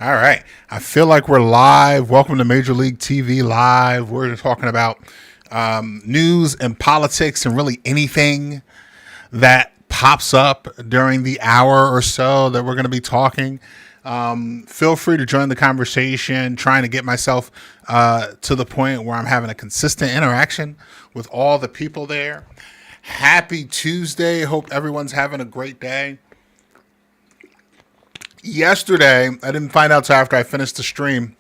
All right. I feel like we're live. Welcome to Major League TV Live. We're talking about news and politics and really anything that pops up during the hour or so that we're going to be talking. Feel free to join the conversation, trying to get myself to the point where I'm having a consistent interaction with all the people there. Happy Tuesday. Hope everyone's having a great day. Yesterday, I didn't find out till after I finished the stream.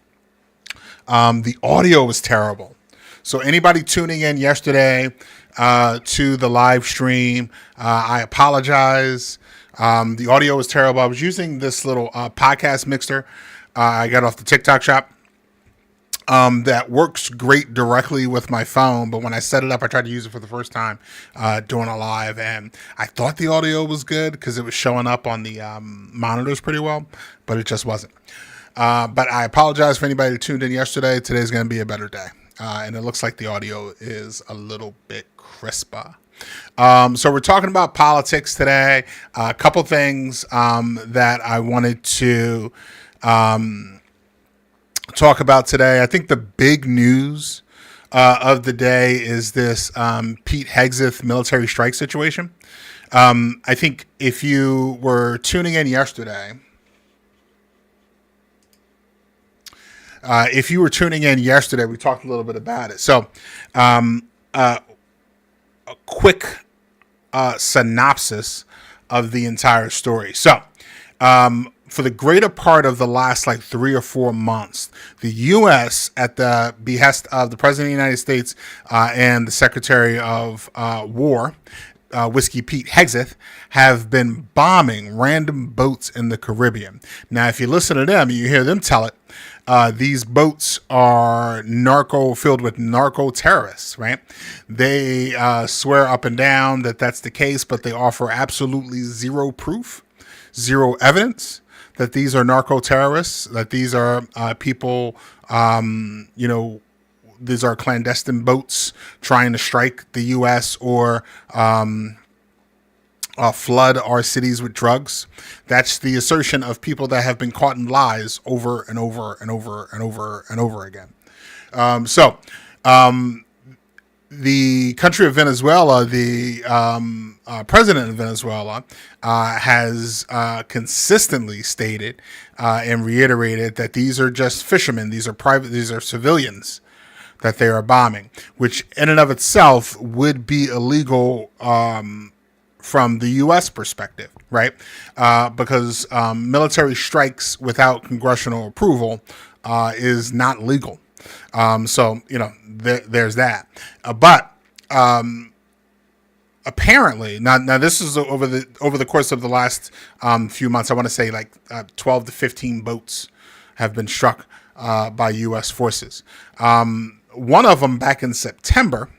The audio was terrible. So anybody tuning in yesterday to the live stream, I apologize. The audio was terrible. I was using this little podcast mixer I got off the TikTok shop. That works great directly with my phone, but when I set it up, I tried to use it for the first time doing a live, and I thought the audio was good because it was showing up on the monitors pretty well, but it just wasn't. But I apologize for anybody who tuned in yesterday. Today's going to be a better day, and it looks like the audio is a little bit crisper. So we're talking about politics today. A couple things that I wanted to talk about today. I think the big news of the day is this Pete Hegseth military strike situation. I think if you were tuning in yesterday, we talked a little bit about it. So a quick synopsis of the entire story. So for the greater part of the last 3 or 4 months, the U.S., at the behest of the President of the United States and the Secretary of War, Whiskey Pete Hegseth, have been bombing random boats in the Caribbean. Now, if you listen to them, you hear them tell it. These boats are filled with narco terrorists, right? They swear up and down that that's the case, but they offer absolutely zero proof, zero evidence that these are narco terrorists, that these are people, these are clandestine boats trying to strike the U.S. or flood our cities with drugs. That's the assertion of people that have been caught in lies over and over and over and over and over again. The country of Venezuela, the president of Venezuela, has consistently stated and reiterated that these are just fishermen. These are civilians that they are bombing, which in and of itself would be illegal from the U.S. perspective, right? Because military strikes without congressional approval is not legal. There's that. But apparently, now this is over the course of the last few months. I want to say 12 to 15 boats have been struck by U.S. forces. One of them back in September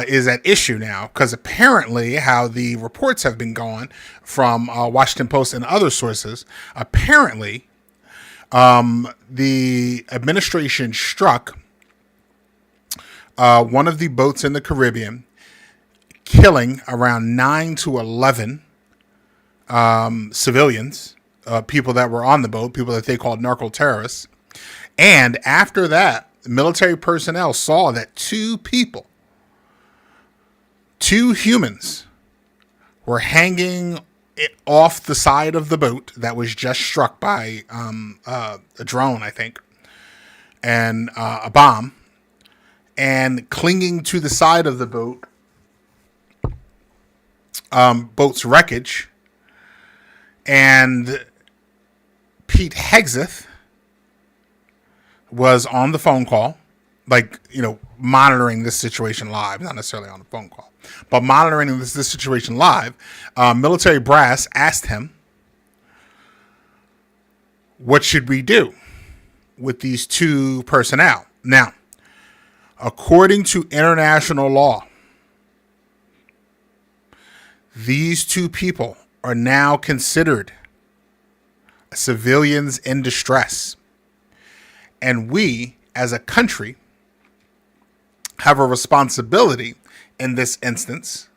is at issue now because apparently how the reports have been going from Washington Post and other sources, apparently the administration struck one of the boats in the Caribbean, killing around 9 to 11 civilians, people that were on the boat, people that they called narco terrorists. And after that, military personnel saw that two humans, were hanging off the side of the boat that was just struck by a drone, I think, and a bomb, and clinging to the side of the boat's wreckage. And Pete Hegseth was on the phone call, monitoring this situation live, not necessarily on the phone call, but monitoring this situation live. Military brass asked him, what should we do with these two personnel? Now, according to international law, these two people are now considered civilians in distress. And we, as a country, have a responsibility in this instance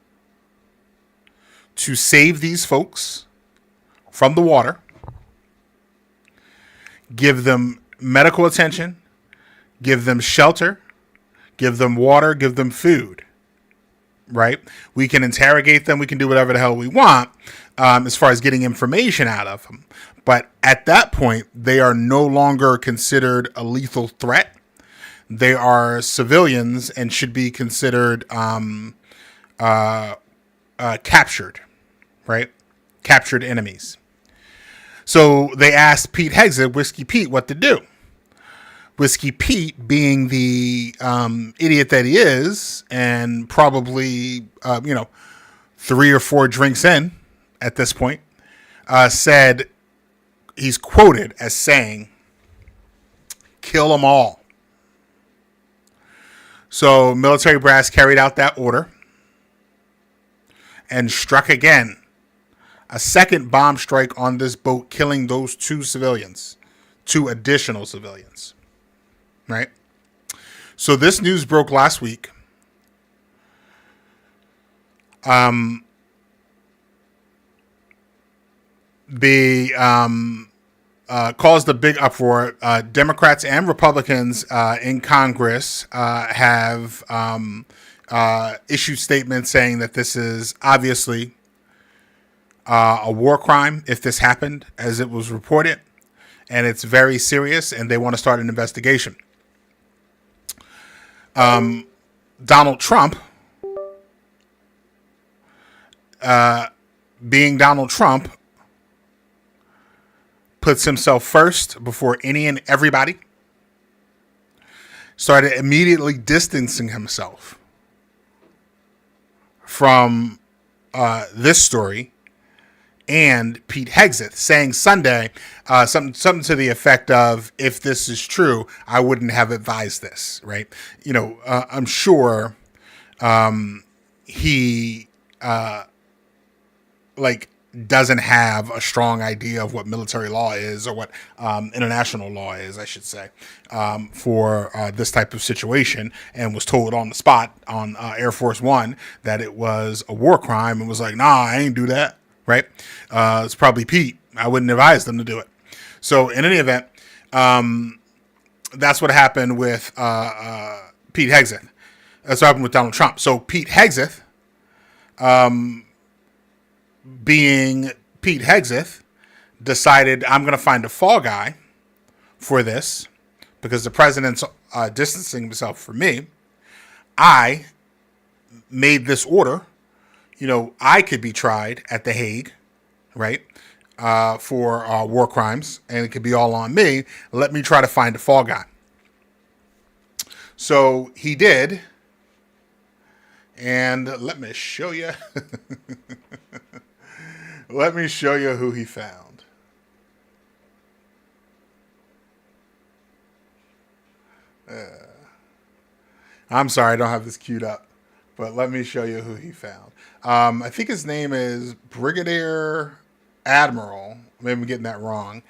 to save these folks from the water give them medical attention, give them shelter, give them water, give them food, right? We can interrogate them. We can do whatever the hell we want as far as getting information out of them. But at that point, they are no longer considered a lethal threat. They are civilians and should be considered captured, right? Captured enemies. So they asked Pete Hegseth, Whiskey Pete, what to do. Whiskey Pete, being the idiot that he is, and probably 3 or 4 drinks in at this point, said, he's quoted as saying, "Kill them all." So military brass carried out that order and struck again. A second bomb strike on this boat, killing those 2 civilians, 2 additional civilians. Right? So this news broke last week. Caused a big uproar. Democrats and Republicans in Congress have issued statements saying that this is obviously a war crime if this happened, as it was reported, and it's very serious, and they want to start an investigation. Donald Trump, being Donald Trump, puts himself first before any and everybody, started immediately distancing himself from this story and Pete Hegseth, saying Sunday something to the effect of, "If this is true, I wouldn't have advised this." Right? I'm sure he doesn't have a strong idea of what military law is, or what international law is, I should say, for this type of situation, and was told on the spot on Air Force One that it was a war crime, and was like, "Nah, I ain't do that." Right? It's probably Pete. I wouldn't advise them to do it. So in any event, that's what happened with Pete Hegseth. That's what happened with Donald Trump. So Pete Hegseth, being Pete Hegseth, decided, I'm going to find a fall guy for this because the president's distancing himself from me. I made this order. I could be tried at The Hague, right, for war crimes, and it could be all on me. Let me try to find a fall guy. So he did, and let me show you. Let me show you who he found. I'm sorry, I don't have this queued up, but let me show you who he found. I think his name is Brigadier Admiral. Maybe I'm getting that wrong.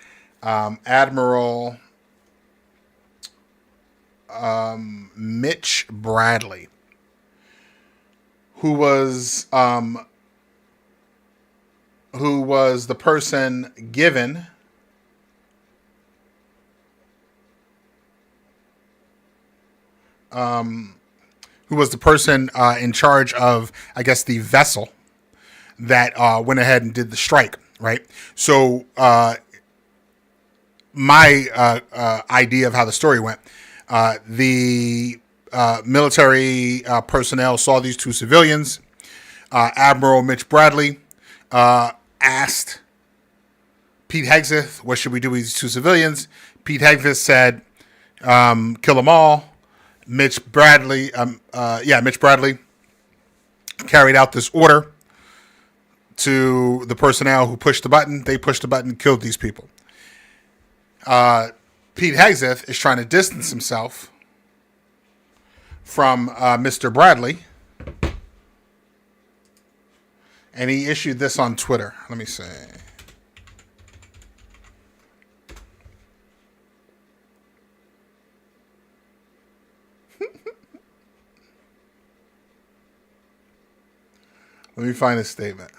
Admiral Mitch Bradley, who was the person given in charge of, I guess, the vessel that went ahead and did the strike, right? So my idea of how the story went, the military personnel saw these 2 civilians. Admiral Mitch Bradley asked Pete Hegseth, "What should we do with these 2 civilians?" Pete Hegseth said, "Kill them all." Mitch Bradley carried out this order to the personnel who pushed the button. They pushed the button and killed these people. Pete Hegseth is trying to distance himself from Mr. Bradley, and he issued this on Twitter. Let me see. Let me find his statement.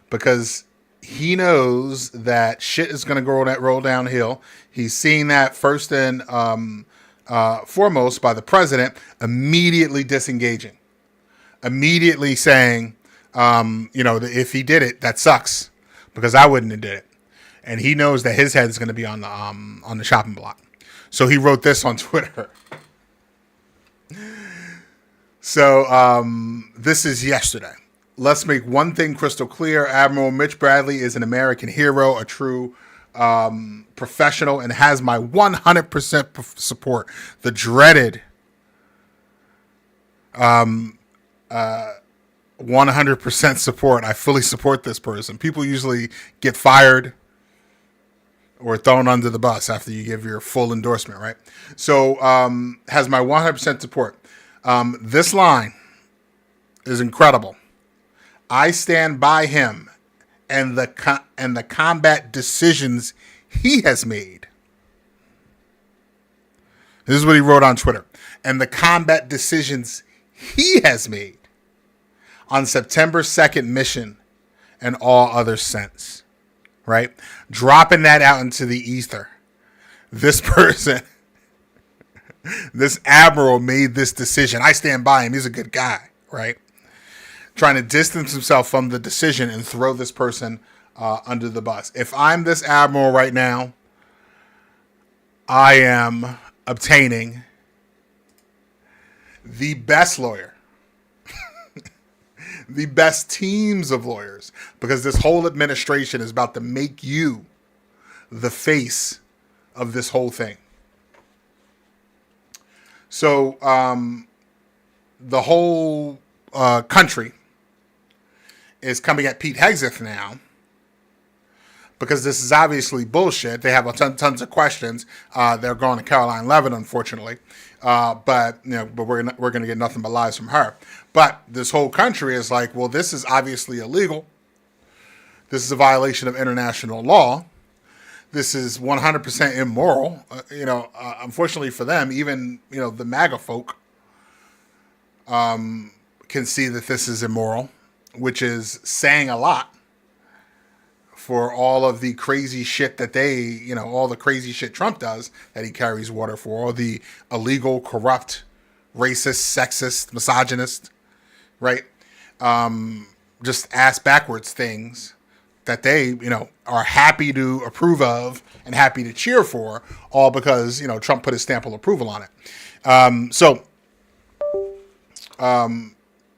because he knows that shit is going to roll downhill. He's seeing that first and foremost by the president immediately disengaging, immediately saying, if he did it, that sucks because I wouldn't have did it. And he knows that his head is going to be on the shopping block. So he wrote this on Twitter. So this is yesterday. Let's make one thing crystal clear. Admiral Mitch Bradley is an American hero, a true professional, and has my 100% support. The dreaded 100% support. I fully support this person. People usually get fired or thrown under the bus after you give your full endorsement, right? So has my 100% support. This line is incredible. I stand by him and the combat decisions he has made. This is what he wrote on Twitter. And the combat decisions he has made on September 2nd mission and all other since. Right? Dropping that out into the ether. This person, this admiral made this decision. I stand by him. He's a good guy. Right? Trying to distance himself from the decision and throw this person under the bus. If I'm this admiral right now, I am obtaining the best lawyer, the best teams of lawyers, because this whole administration is about to make you the face of this whole thing. So the whole country is coming at Pete Hegseth now, because this is obviously bullshit. They have tons of questions. They're going to Caroline Levitt, unfortunately, but we're going to get nothing but lies from her. But this whole country is like, well, this is obviously illegal. This is a violation of international law. This is 100% immoral. Unfortunately for them, even the MAGA folk can see that this is immoral, which is saying a lot for all of the crazy shit that all the crazy shit Trump does, that he carries water for, all the illegal, corrupt, racist, sexist, misogynist, right? Just ass backwards things that they, are happy to approve of and happy to cheer for, all because, Trump put his stamp of approval on it.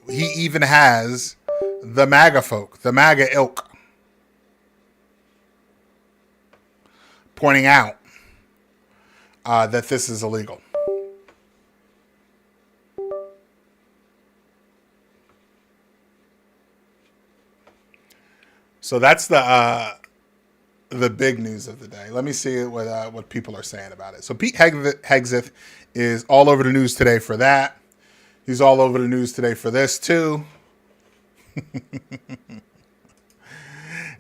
He even has the MAGA folk, the MAGA ilk, pointing out that this is illegal. So that's the big news of the day. Let me see what people are saying about it. So Pete Hegseth is all over the news today for that. He's all over the news today for this too.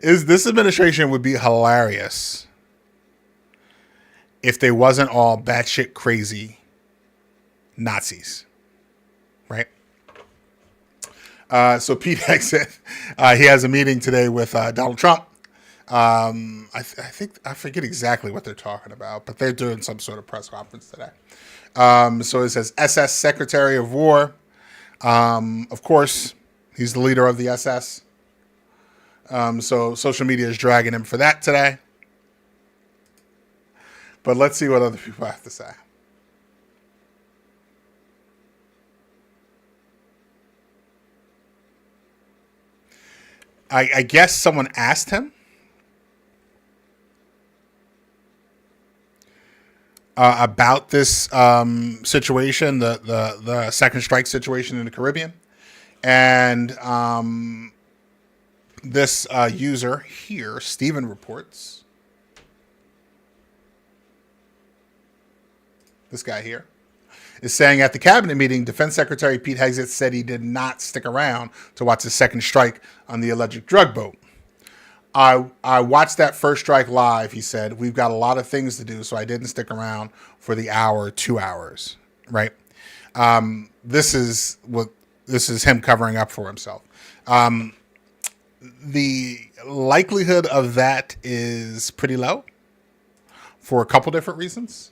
This administration would be hilarious if they wasn't all batshit crazy Nazis, right? So Pete Hegseth, he has a meeting today with Donald Trump. I forget exactly what they're talking about, but they're doing some sort of press conference today. So it says SS Secretary of War. Of course, he's the leader of the SS. So social media is dragging him for that today. But let's see what other people have to say. I guess someone asked him about this situation, the second strike situation in the Caribbean. And this user here, Steven reports, this guy here, is saying at the cabinet meeting, Defense Secretary Pete Hegseth said he did not stick around to watch the second strike on the alleged drug boat. I watched that first strike live, he said. We've got a lot of things to do, so I didn't stick around for the hour, 2 hours, right? This is him covering up for himself. the likelihood of that is pretty low for a couple different reasons.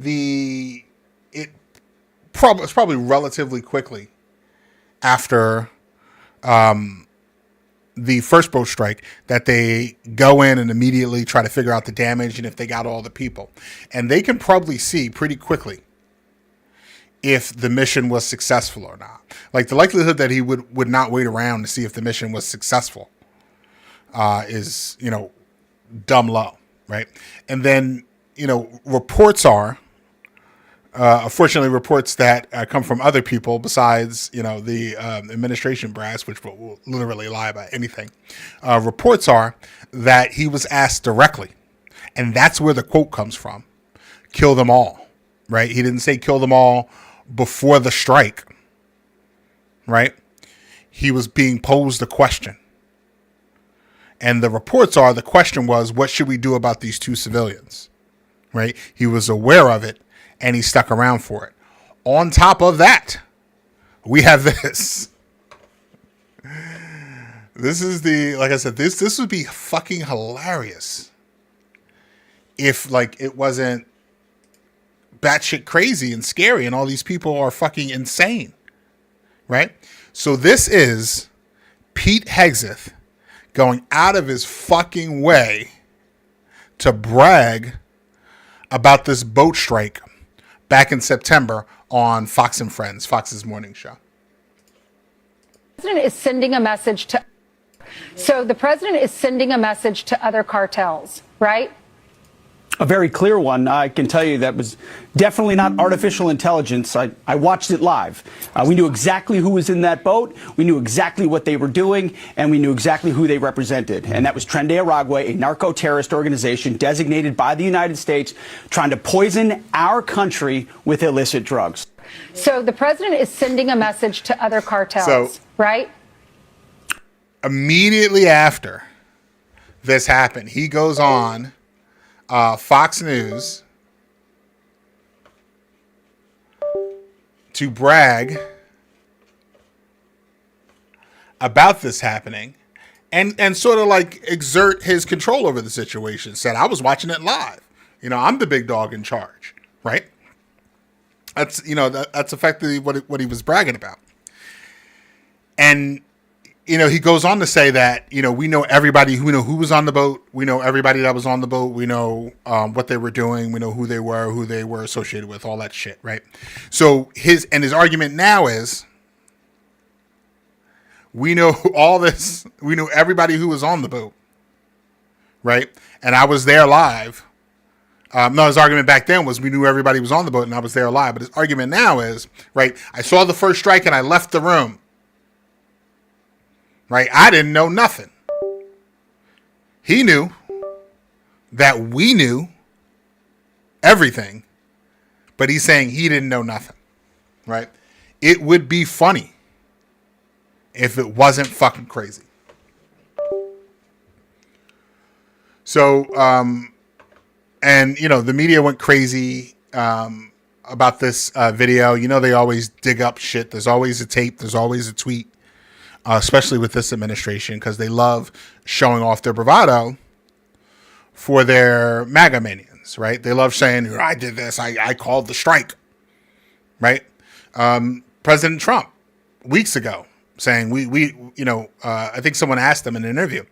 It's probably relatively quickly after the first boat strike that they go in and immediately try to figure out the damage and if they got all the people. And they can probably see pretty quickly if the mission was successful or not. Like the likelihood that he would not wait around to see if the mission was successful is, dumb low, right? And then, reports are, unfortunately, reports that come from other people besides, the administration brass, which will literally lie about anything. Reports are that he was asked directly, and that's where the quote comes from: "Kill them all." Right? He didn't say "kill them all" before the strike. Right? He was being posed a question, and the reports are the question was, "What should we do about these two civilians?" Right? He was aware of it. And he stuck around for it. On top of that, we have this. This is like I said, this would be fucking hilarious if it wasn't batshit crazy and scary and all these people are fucking insane. Right? So this is Pete Hegseth going out of his fucking way to brag about this boat strike back in September on Fox and Friends, Fox's morning show. The president is sending a message to. So the president is sending a message to other cartels, right? A very clear one. I can tell you that was definitely not artificial intelligence. I watched it live. We knew exactly who was in that boat. We knew exactly what they were doing, and we knew exactly who they represented. And that was Tren de Aragua, a narco-terrorist organization designated by the United States, trying to poison our country with illicit drugs. So the president is sending a message to other cartels, right? Immediately after this happened, he goes on Fox News to brag about this happening and sort of exert his control over the situation. Said, I was watching it live. I'm the big dog in charge, right? That's, that's effectively what he was bragging about. And he goes on to say that, we know everybody, who was on the boat. We know everybody that was on the boat. We know what they were doing. We know who they were associated with, all that shit, right? So his argument now is, we know all this. We know everybody who was on the boat, right? And I was there live. No, his argument back then was we knew everybody was on the boat and I was there live. But his argument now is, right, I saw the first strike and I left the room. Right? I didn't know nothing. He knew that we knew everything, but he's saying he didn't know nothing. Right? It would be funny if it wasn't fucking crazy. So, and the media went crazy about this video. They always dig up shit. There's always a tape. There's always a tweet. Especially with this administration, because they love showing off their bravado for their MAGA minions, right? They love saying, I did this, I called the strike, right? President Trump, weeks ago, saying, I think someone asked him in an interview,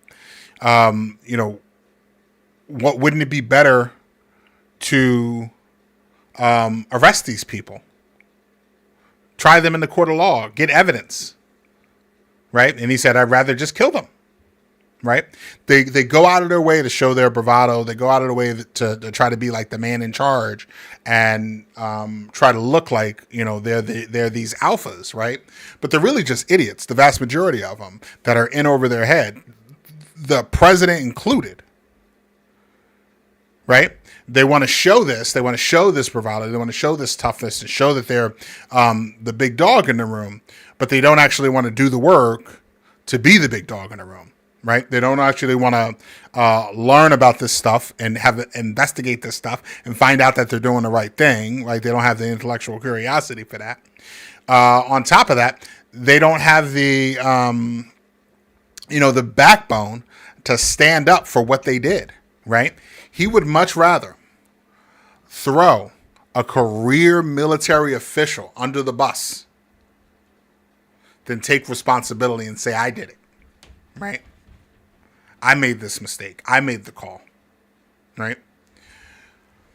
what wouldn't it be better to arrest these people? Try them in the court of law, get evidence. Right? And he said, I'd rather just kill them. Right? They go out of their way to show their bravado. They go out of their way to try to be like the man in charge and try to look like, they're these alphas. Right? But they're really just idiots, the vast majority of them, that are in over their head, the president included. Right? They want to show this. They want to show this bravado. They want to show this toughness and show that they're the big dog in the room. But they don't actually want to do the work to be the big dog in the room, right? They don't actually want to learn about this stuff and investigate this stuff and find out that they're doing the right thing. Like, they don't have the intellectual curiosity for that. On top of that, they don't have the, the backbone to stand up for what they did, right? He would much rather throw a career military official under the bus than take responsibility and say, I did it, right? I made this mistake. I made the call, right?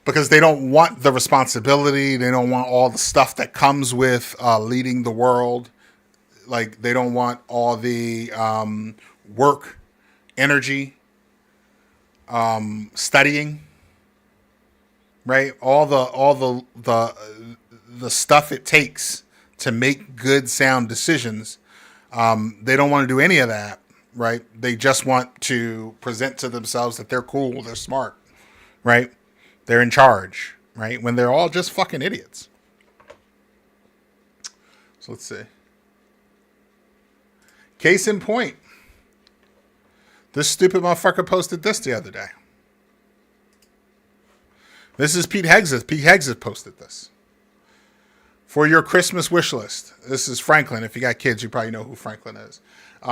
Because they don't want the responsibility. They don't want all the stuff that comes with leading the world. Like, they don't want all the work, energy, studying, right? All the stuff it takes to make good, sound decisions. They don't want to do any of that, right? They just want to present to themselves that they're cool, they're smart, right? They're in charge, right? When they're all just fucking idiots. So let's see. Case in point. This stupid motherfucker posted this the other day. This is Pete Hegseth. Pete Hegseth posted this. For your Christmas wish list. This is Franklin. If you got kids, you probably know who Franklin is. But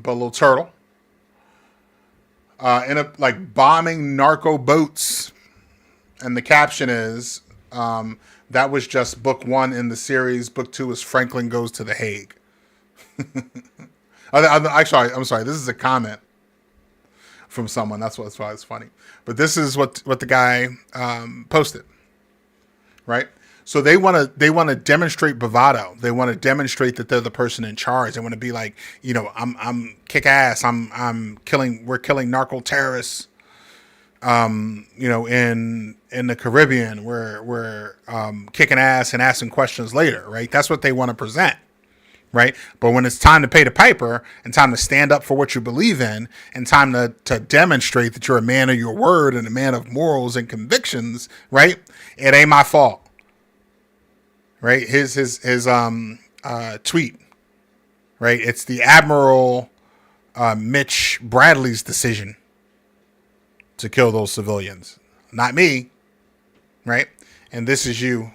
a little turtle. Bombing narco boats. And the caption is, that was just book 1 in the series. Book 2 is Franklin Goes to the Hague. I'm sorry. This is a comment from someone. That's why it's funny. But this is what the guy posted, right? So they want to demonstrate bravado. They want to demonstrate that they're the person in charge. They want to be like, I'm kick ass. We're killing narco terrorists. In the Caribbean, we're kicking ass and asking questions later, right? That's what they want to present, right? But when it's time to pay the piper and time to stand up for what you believe in and time to demonstrate that you're a man of your word and a man of morals and convictions, right? It ain't my fault, right? His tweet, right? It's the Admiral Mitch Bradley's decision to kill those civilians, not me, right? And this is you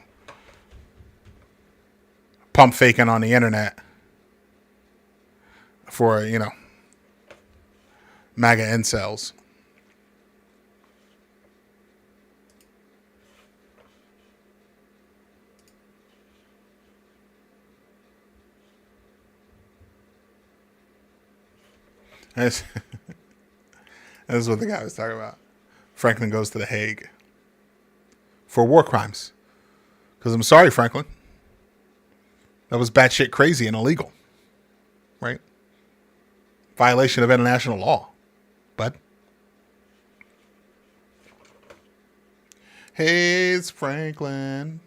pump faking on the internet for, MAGA incels. This is what the guy was talking about. Franklin Goes to the Hague for war crimes. Because I'm sorry, Franklin. That was batshit crazy and illegal. Right? Violation of international law. But hey, it's Franklin.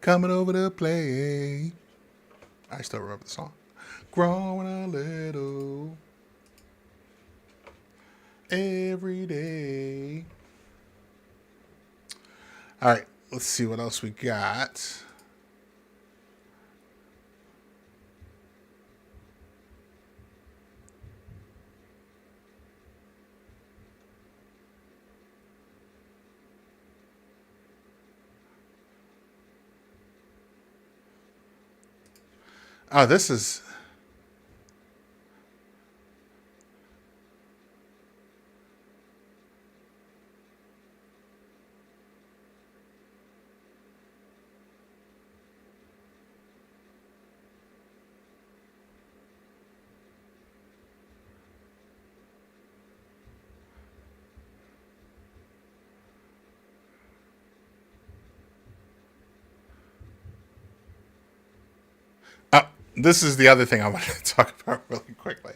Coming over to play. I still remember the song. Growing a little. Every day. All right, let's see what else we got. Oh, this is... This is the other thing I wanted to talk about really quickly.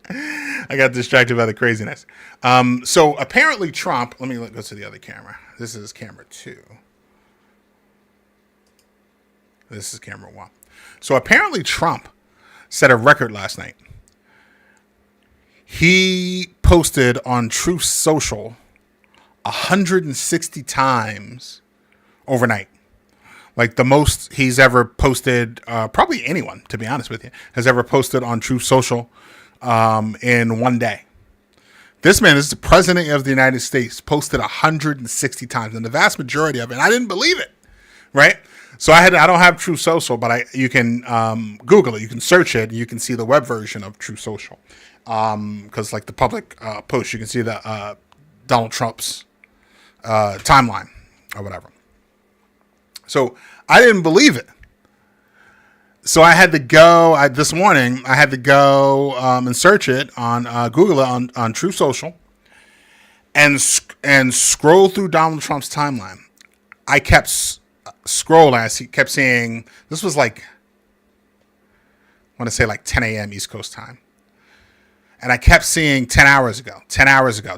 I got distracted by the craziness. So apparently Trump, let me go to the other camera. This is camera 2. This is camera 1. So apparently Trump set a record last night. He posted on Truth Social 160 times overnight. Like the most he's ever posted, probably anyone, to be honest with you, has ever posted on Truth Social in one day. This man is the president of the United States, posted 160 times, and the vast majority of it, and I didn't believe it, right? So I don't have True Social, but you can Google it. You can search it. And you can see the web version of True Social. Because like the public post, you can see the Donald Trump's timeline or whatever. So I didn't believe it. So I had to go this morning. I had to go and search it on Google it on True Social, and scroll through Donald Trump's timeline. I kept scrolling. I kept seeing this was like, I want to say like 10 a.m. East Coast time. And I kept seeing 10 hours ago,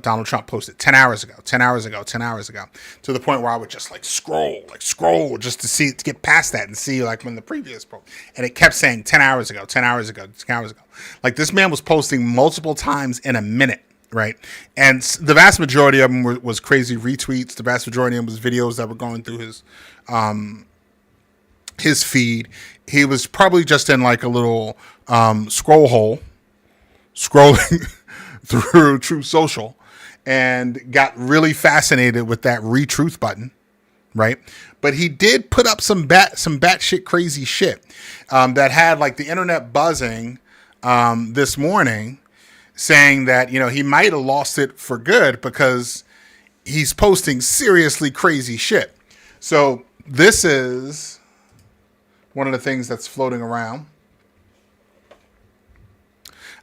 Donald Trump posted 10 hours ago, to the point where I would just like scroll just to get past that and see like when the previous post. And it kept saying 10 hours ago. Like this man was posting multiple times in a minute, right? And the vast majority of them was crazy retweets. The vast majority of them was videos that were going through his feed. He was probably just in like a little scroll hole, scrolling through True Social, and got really fascinated with that retruth button, right? But he did put up some batshit crazy shit that had like the internet buzzing this morning, saying that he might have lost it for good because he's posting seriously crazy shit. So this is one of the things that's floating around.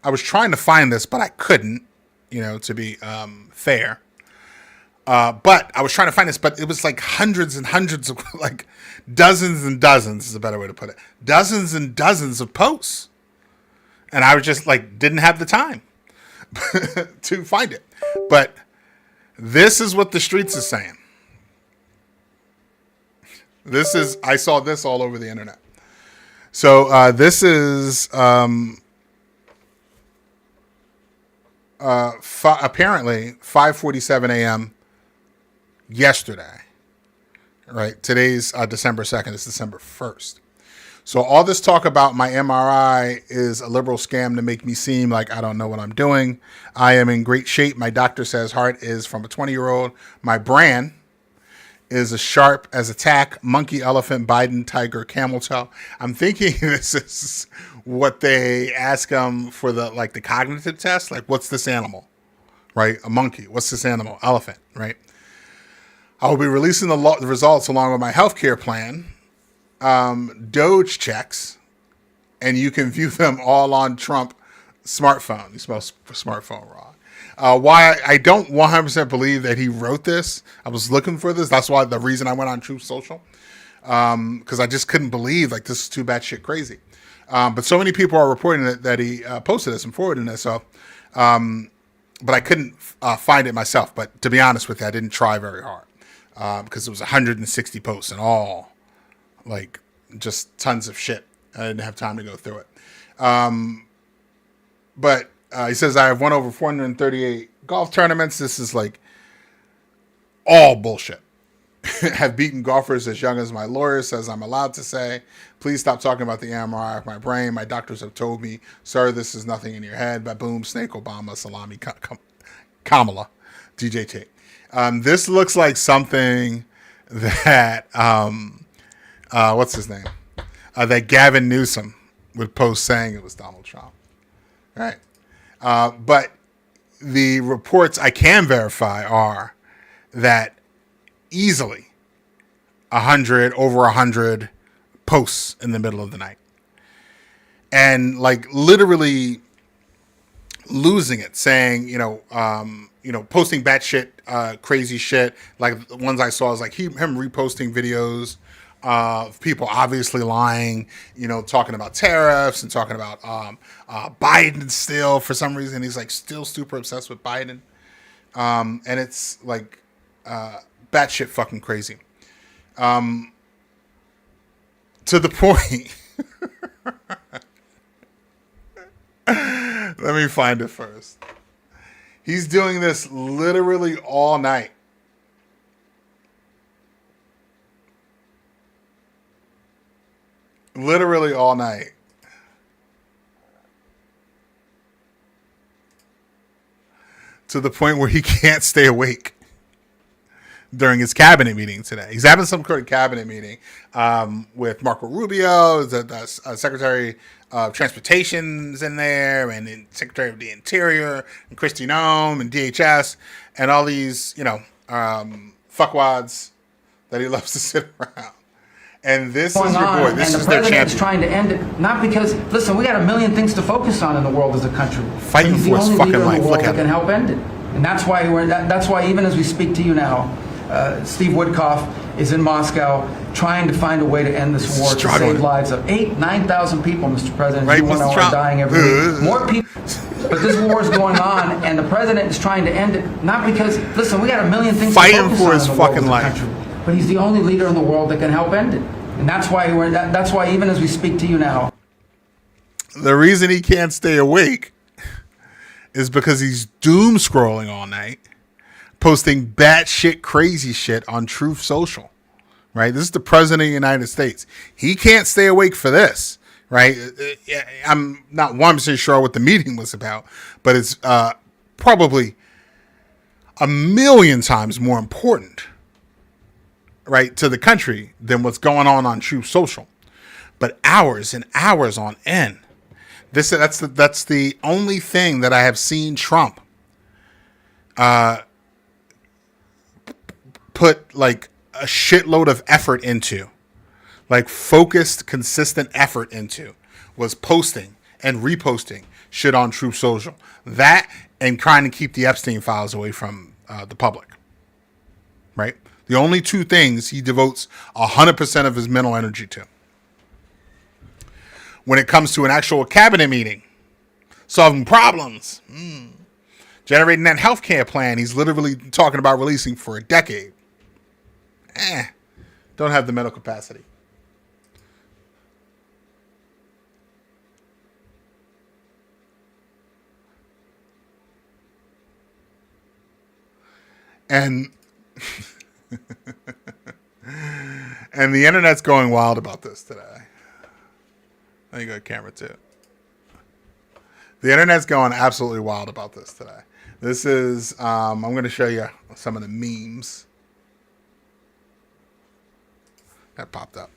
I was trying to find this, but I couldn't, to be fair. But I was trying to find this, but it was like hundreds and hundreds of, like dozens and dozens is a better way to put it. Dozens and dozens of posts. And I was just like, didn't have the time to find it. But this is what the streets is saying. I saw this all over the internet. So this is... apparently 5:47 a.m. yesterday, right? Today's December 2nd. It's December 1st. So all this talk about my MRI is a liberal scam to make me seem like I don't know what I'm doing. I am in great shape. My doctor says heart is from a 20-year-old. My brand is as sharp as a tack, monkey, elephant, Biden, tiger, camel toe. I'm thinking this is what they ask them for the cognitive test. Like, what's this animal? Right? A monkey. What's this animal? Elephant. Right? I will be releasing the results along with my healthcare plan, Doge checks, and you can view them all on Trump smartphone. You spell smartphone wrong. Why I don't 100% believe that he wrote this. I was looking for this. That's why the reason I went on Truth Social, because I just couldn't believe like this is too batshit crazy. But so many people are reporting that he posted this and forwarded this. So, but I couldn't find it myself. But to be honest with you, I didn't try very hard because it was 160 posts and all like just tons of shit. I didn't have time to go through it. But he says, I have won over 438 golf tournaments. This is like all bullshit. Have beaten golfers as young as my lawyer says I'm allowed to say. Please stop talking about the MRI of my brain. My doctors have told me, sir, this is nothing in your head. Baboom, snake, Obama, salami, Kamala, DJT. This looks like something that, what's his name? That Gavin Newsom would post saying it was Donald Trump. All right. But the reports I can verify are that easily over 100 posts in the middle of the night, and like literally losing it, saying, posting batshit crazy shit. Like the ones I saw is like him reposting videos of people obviously lying, talking about tariffs and talking about Biden still for some reason. He's like still super obsessed with Biden. And it's like batshit fucking crazy. To the point. Let me find it first. He's doing this literally all night. Literally all night. To the point where he can't stay awake. during his cabinet meeting today. He's having some sort of cabinet meeting with Marco Rubio, the Secretary of Transportation's in there, and the Secretary of the Interior, and Kristi Noem, and DHS, and all these, fuckwads that he loves to sit around. And this is your boy. This is their champion. And the president's trying to end it, not because, listen, we got a million things to focus on in the world as a country. Fighting for his fucking life. Look at him. Can help end it. And that's why even as we speak to you now, Steve Woodcock is in Moscow trying to find a way to end this war, to save lives of 9,000 people, Mr. President. Right, you want to know are dying every week. More people. But this war is going on, and the president is trying to end it, not because, listen, we got a million things to focus on for his in the world fucking as a life. country. But he's the only leader in the world that can help end it. And that's why even as we speak to you now. The reason he can't stay awake is because he's doom scrolling all night, posting batshit crazy shit on Truth Social, right? This is the president of the United States. He can't stay awake for this, right? I'm not 100% sure what the meeting was about, but it's probably a million times more important, right, to the country than what's going on Truth Social. But hours and hours on end. That's the only thing that I have seen Trump put like a shitload of effort into, like focused, consistent effort into, was posting and reposting shit on Truth Social. That and trying to keep the Epstein files away from the public, right? The only two things he devotes 100% of his mental energy to. When it comes to an actual cabinet meeting, solving problems, generating that healthcare plan he's literally talking about releasing for a decade. Don't have the mental capacity. And and the internet's going wild about this today. There you go, camera two. The internet's going absolutely wild about this today. This is, I'm going to show you some of the memes that popped up.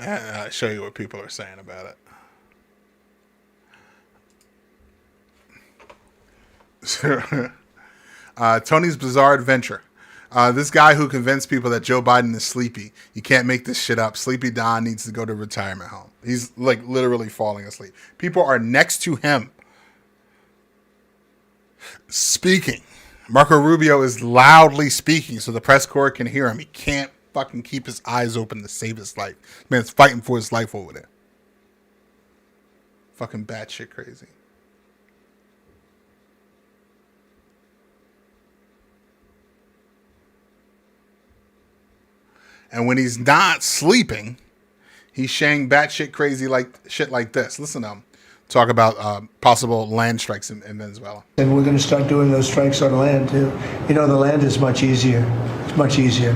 I'll show you what people are saying about it. Tony's Bizarre Adventure. This guy who convinced people that Joe Biden is sleepy. You can't make this shit up. Sleepy Don needs to go to a retirement home. He's like literally falling asleep. People are next to him speaking. Marco Rubio is loudly speaking so the press corps can hear him. He can't fucking keep his eyes open to save his life. Man's fighting for his life over there. Fucking batshit crazy. And when he's not sleeping, he's saying batshit crazy shit like this. Listen to him talk about possible land strikes in Venezuela. And we're going to start doing those strikes on land too. You know, the land is much easier. It's much easier.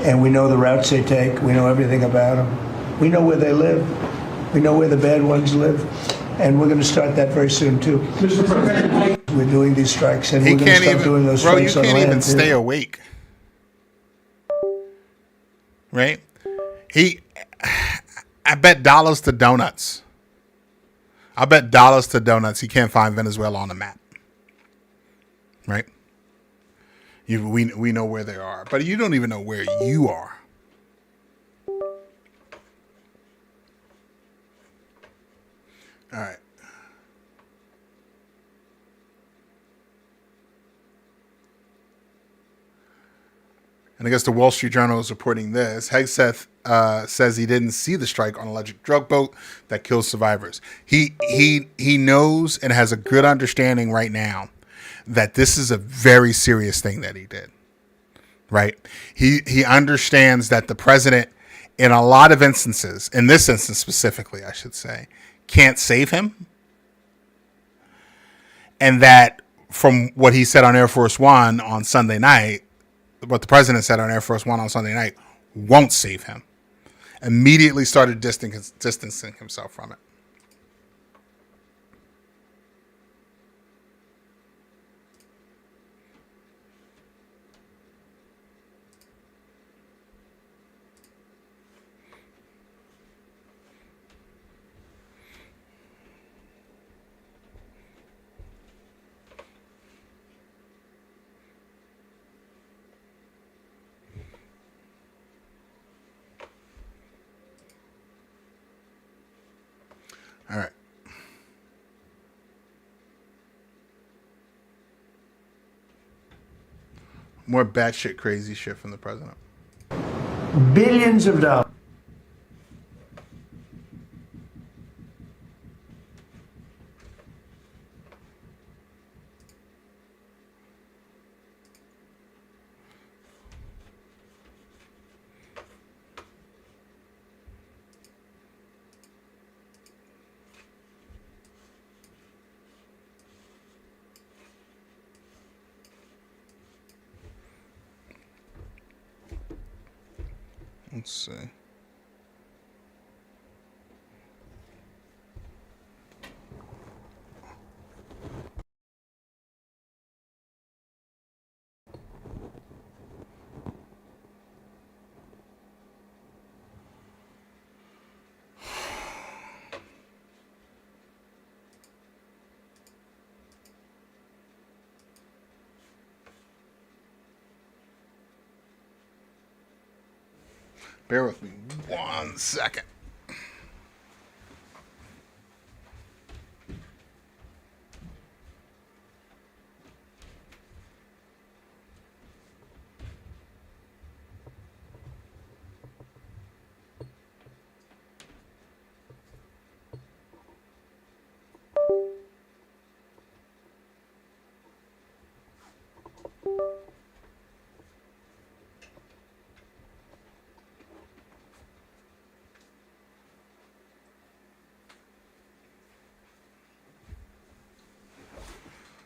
And we know the routes they take. We know everything about them. We know where they live. We know where the bad ones live. And we're going to start that very soon, too. Mr. President, we're doing these strikes, and we're going to start doing those strikes on land, too. You can't even stay awake. Right? I bet dollars to donuts. I bet dollars to donuts he can't find Venezuela on the map. Right? We know where they are, but you don't even know where you are. All right. And I guess the Wall Street Journal is reporting this. Hegseth says he didn't see the strike on an electric drug boat that kills survivors. He knows and has a good understanding right now that this is a very serious thing that he did. right? He understands that the president, in a lot of instances, in this instance specifically, I should say, can't save him. And that from what he said on Air Force One on Sunday night, what the president said on Air Force One on Sunday night won't save him. Immediately started distancing himself from it. All right. More batshit crazy shit from the president. Billions of dollars. Let's see. Bear with me 1 second.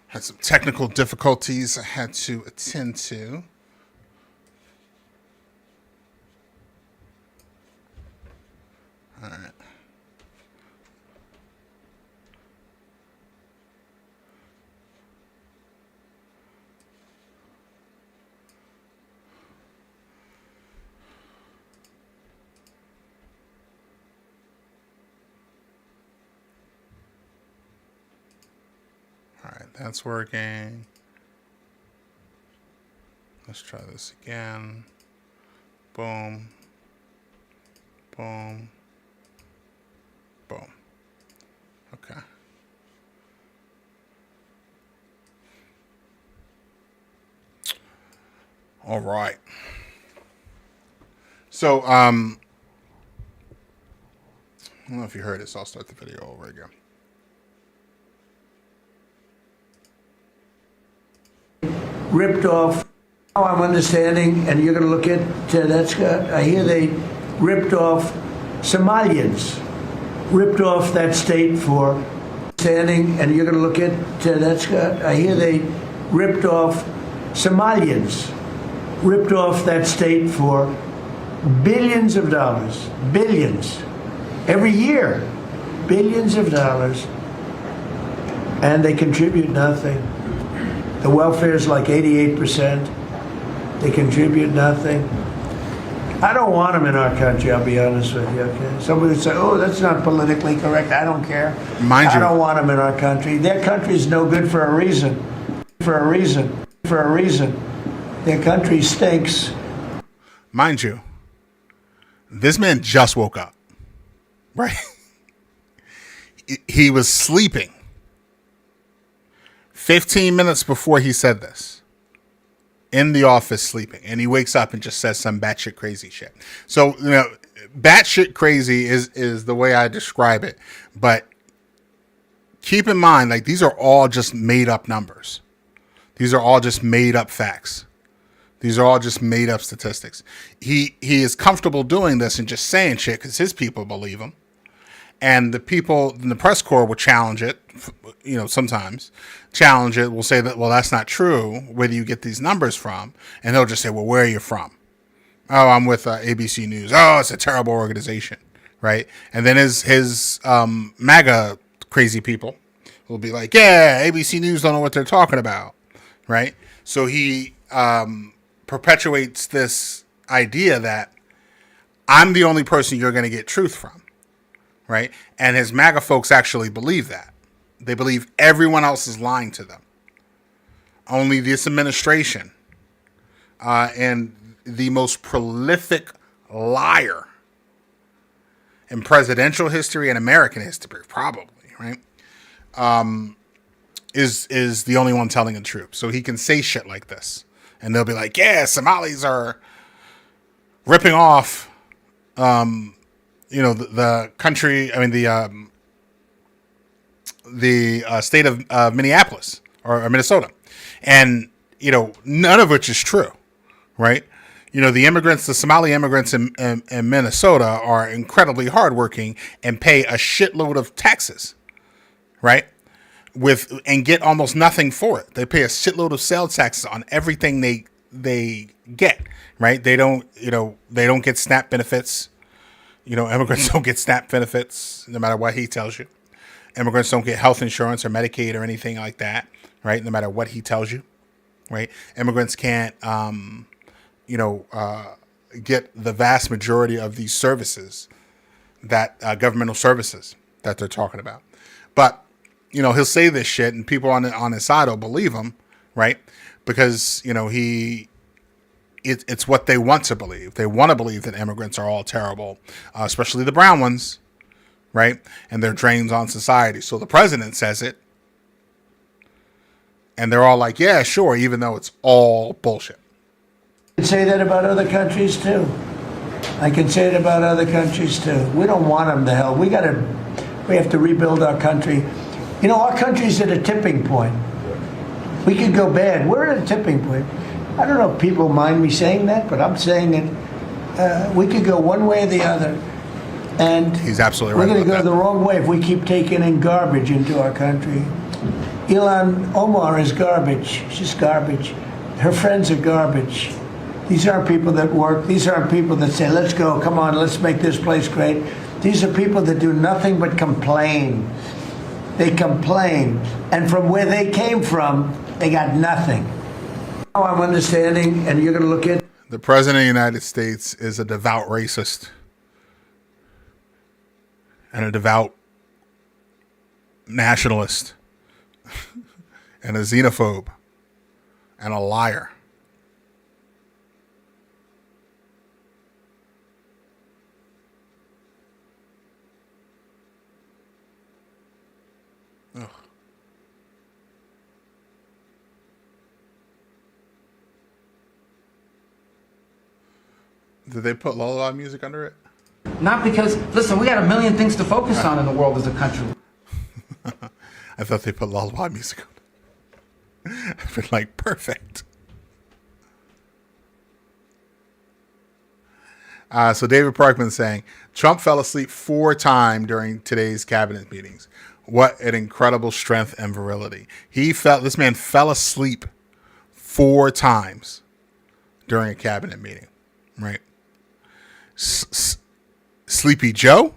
Had some technical difficulties I had to attend to. All right. All right, that's working. Let's try this again. Boom. Boom. Boom. Okay. All right. So, I don't know if you heard it, so I'll start the video over again. Ripped off. Now I'm understanding, and you're going to look at Tedesca. I hear they ripped off Somalians, ripped off that state for standing, and you're going to look at Tedesca. I hear they ripped off Somalians, ripped off that state for billions of dollars, billions, every year, billions of dollars, and they contribute nothing. The welfare is like 88%. They contribute nothing. I don't want them in our country, I'll be honest with you, okay? Somebody would say, oh, that's not politically correct. I don't care. I don't want them in our country. Their country's no good for a reason. For a reason. For a reason. Their country stinks. Mind you, this man just woke up, right? He was sleeping 15 minutes before he said this, in the office sleeping, and he wakes up and just says some batshit crazy shit. So, you know, batshit crazy is the way I describe it. But keep in mind, like, these are all just made up numbers. These are all just made up facts. These are all just made up statistics. He is comfortable doing this and just saying shit because his people believe him. And the people in the press corps will challenge it, sometimes challenge it, will say that, well, that's not true. Where do you get these numbers from? And they'll just say, well, where are you from? Oh, I'm with ABC News. Oh, it's a terrible organization, right? And then his MAGA crazy people will be like, yeah, ABC News don't know what they're talking about, right? So he perpetuates this idea that I'm the only person you're going to get truth from, right? And his MAGA folks actually believe that. They believe everyone else is lying to them. Only this administration and the most prolific liar in presidential history and American history, probably, right? Is the only one telling the truth. So he can say shit like this. And they'll be like, yeah, Somalis are ripping off, the country, the state of Minneapolis or Minnesota. And, none of which is true, right? The Somali immigrants in Minnesota are incredibly hardworking and pay a shitload of taxes, right? And get almost nothing for it. They pay a shitload of sales taxes on everything they get, right? They don't get SNAP benefits. Immigrants don't get SNAP benefits, no matter what he tells you. Immigrants don't get health insurance or Medicaid or anything like that, right? No matter what he tells you, right? Immigrants can't, get the vast majority of these services that governmental services that they're talking about. But, he'll say this shit and people on his side will believe him, right? Because, it's what they want to believe. They want to believe that immigrants are all terrible, especially the brown ones, right? And they're drains on society. So the president says it. And they're all like, yeah, sure, even though it's all bullshit. I can say that about other countries too. I can say it about other countries too. We don't want them to hell. We have to rebuild our country. Our country's at a tipping point. We could go bad. We're at a tipping point. I don't know if people mind me saying that, but I'm saying it. We could go one way or the other. And he's absolutely right. We're going to go the wrong way if we keep taking in garbage into our country. Ilhan Omar is garbage. She's garbage. Her friends are garbage. These aren't people that work. These aren't people that say, let's go, come on, let's make this place great. These are people that do nothing but complain. They complain. And from where they came from, they got nothing. Now I'm understanding, and you're going to look at... The President of the United States is a devout racist and a devout nationalist and a xenophobe and a liar. Ugh. Did they put lullaby music under it? Not because, listen, we got a million things to focus on in the world as a country. I thought they put lullaby music on. I've been like, perfect. So David Parkman saying, Trump fell asleep 4 times during today's cabinet meetings. What an incredible strength and virility. This man fell asleep 4 times during a cabinet meeting, right? Sleepy Joe,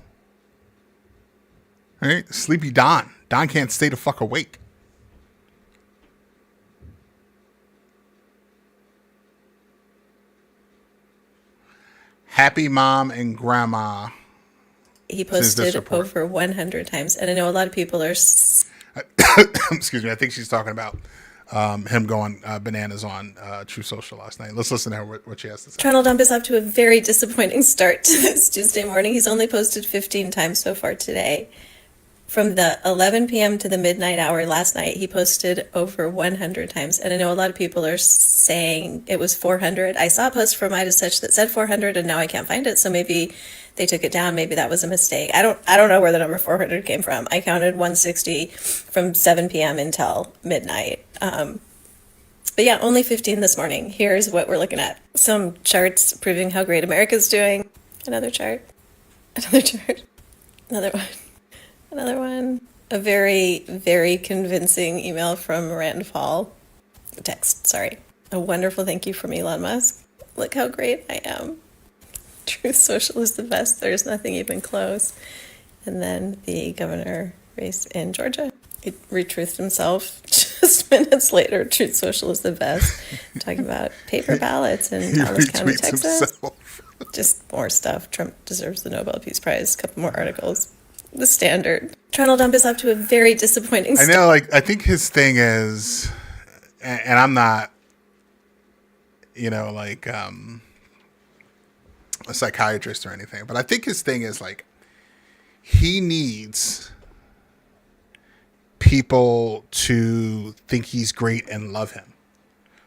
right? Sleepy Don. Don can't stay the fuck awake. Happy mom and grandma. He posted over 100 times. And I know a lot of people are... Excuse me. I think she's talking about him going bananas on True Social last night. Let's listen to her, what she has to say. Donald Trump is off to a very disappointing start to this Tuesday morning. He's only posted 15 times so far today. From the 11 p.m. to the midnight hour last night, he posted over 100 times. And I know a lot of people are saying it was 400. I saw a post from Midas Touch that said 400, and now I can't find it. So maybe they took it down. Maybe that was a mistake. I don't know where the number 400 came from. I counted 160 from 7 p.m. until midnight. But yeah, only 15 this morning. Here's what we're looking at. Some charts proving how great America's doing. Another chart. Another chart. Another one. Another one. A very, very convincing email from Rand Paul. Text, sorry. A wonderful thank you from Elon Musk. Look how great I am. Truth Social is the best. There's nothing even close. And then the governor race in Georgia. He retruthed himself just minutes later. Truth Social is the best. Talking about paper ballots in Dallas County, Texas. Himself. Just more stuff. Trump deserves the Nobel Peace Prize. A couple more articles. The standard. Donald Trump is off to a very disappointing start. I know, like, I think his thing is, and I'm not, like a psychiatrist or anything, but I think his thing is like, he needs people to think he's great and love him.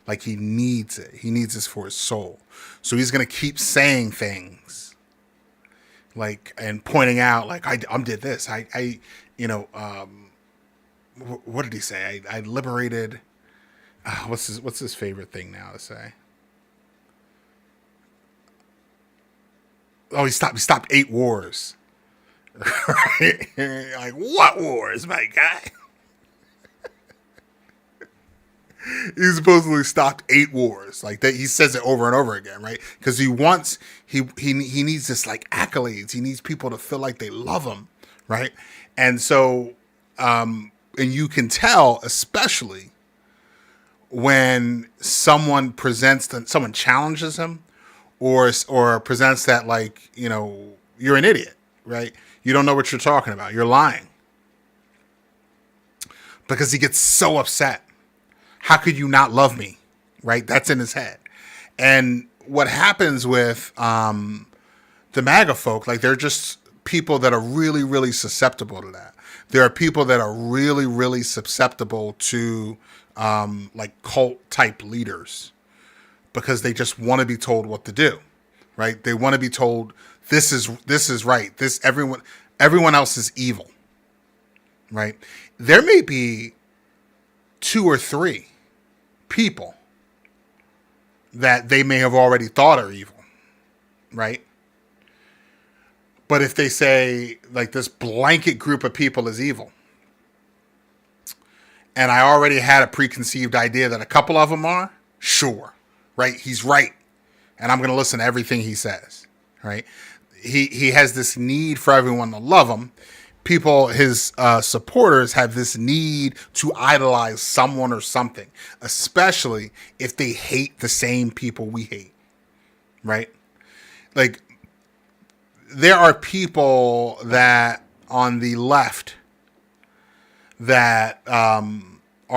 Like, he needs it. He needs this for his soul. So he's going to keep saying things like, and pointing out, like, I did this. What did he say? I liberated, what's his favorite thing now to say? Oh, he stopped 8 wars. Right? Like, what wars, my guy? He supposedly stopped 8 wars. Like that, he says it over and over again, right? Because he needs this like accolades. He needs people to feel like they love him, right? And so, and you can tell, especially when someone challenges him, or presents that, like, you're an idiot, right? You don't know what you're talking about. You're lying. Because he gets so upset. How could you not love me? Right? That's in his head. And what happens with the MAGA folk, like, they're just people that are really, really susceptible to that. There are people that are really, really susceptible to like cult type leaders, because they just want to be told what to do, right? They want to be told this is right. Everyone else is evil, right? There may be 2 or 3 people that they may have already thought are evil, right? But if they say, like, this blanket group of people is evil, and I already had a preconceived idea that a couple of them are, sure, right? He's right. And I'm going to listen to everything he says, right? He has this need for everyone to love him. People, his supporters, have this need to idolize someone or something, especially if they hate the same people we hate, right? Like, there are people that on the left that are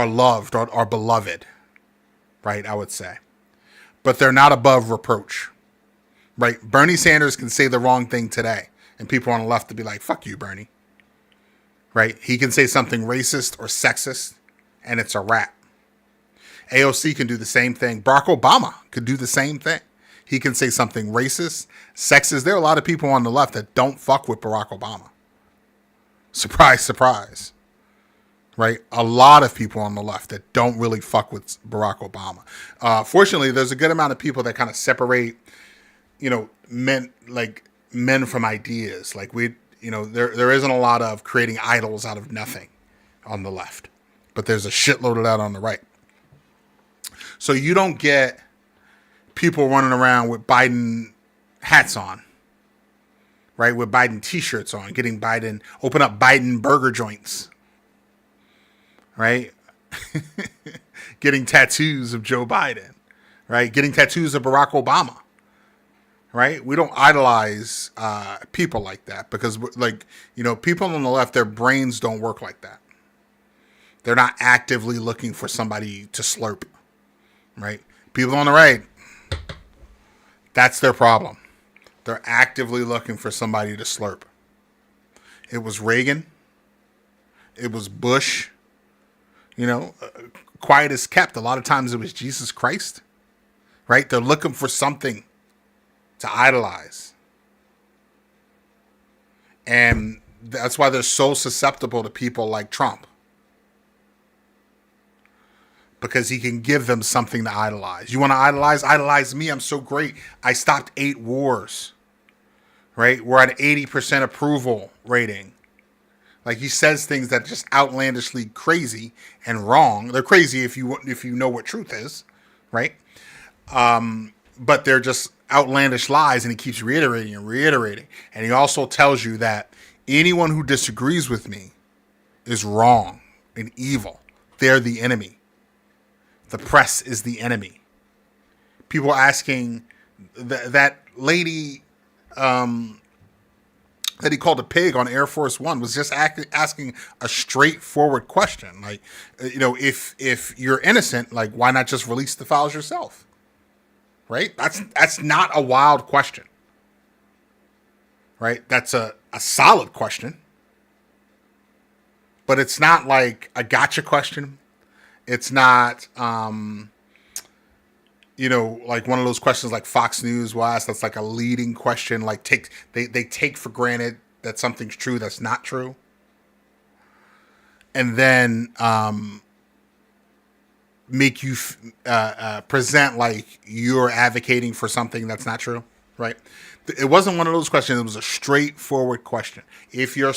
loved or are beloved, right? I would say. But they're not above reproach, right? Bernie Sanders can say the wrong thing today, and people on the left to be like, fuck you, Bernie, right? He can say something racist or sexist, and it's a wrap. AOC can do the same thing. Barack Obama could do the same thing. He can say something racist, sexist. There are a lot of people on the left that don't fuck with Barack Obama. Surprise, surprise. Right? A lot of people on the left that don't really fuck with Barack Obama. Fortunately, there's a good amount of people that kind of separate, men from ideas. Like, there isn't a lot of creating idols out of nothing on the left, but there's a shitload of that on the right. So you don't get people running around with Biden hats on, right? With Biden t-shirts on, open up Biden burger joints, right? Getting tattoos of Joe Biden, right? Getting tattoos of Barack Obama, right? We don't idolize people like that, because, people on the left, their brains don't work like that. They're not actively looking for somebody to slurp, right? People on the right, that's their problem. They're actively looking for somebody to slurp. It was Reagan. It was Bush. Quiet as kept. A lot of times it was Jesus Christ, right? They're looking for something to idolize. And that's why they're so susceptible to people like Trump. because he can give them something to idolize. You want to idolize? Idolize me. I'm so great. I stopped 8 wars, right? We're at 80% approval rating. Like, he says things that are just outlandishly crazy and wrong. They're crazy if you know what truth is, right? But they're just outlandish lies, and he keeps reiterating and reiterating. And he also tells you that anyone who disagrees with me is wrong and evil. They're the enemy. The press is the enemy. People asking that lady that he called a pig on Air Force One was just asking a straightforward question. Like, if you're innocent, like, why not just release the files yourself? Right? That's not a wild question. Right? That's a solid question. But it's not like a gotcha question. It's not, like one of those questions like Fox News will ask. That's like a leading question. Like they take for granted that something's true that's not true, and then make you present like you're advocating for something that's not true. Right? It wasn't one of those questions. It was a straightforward question. If you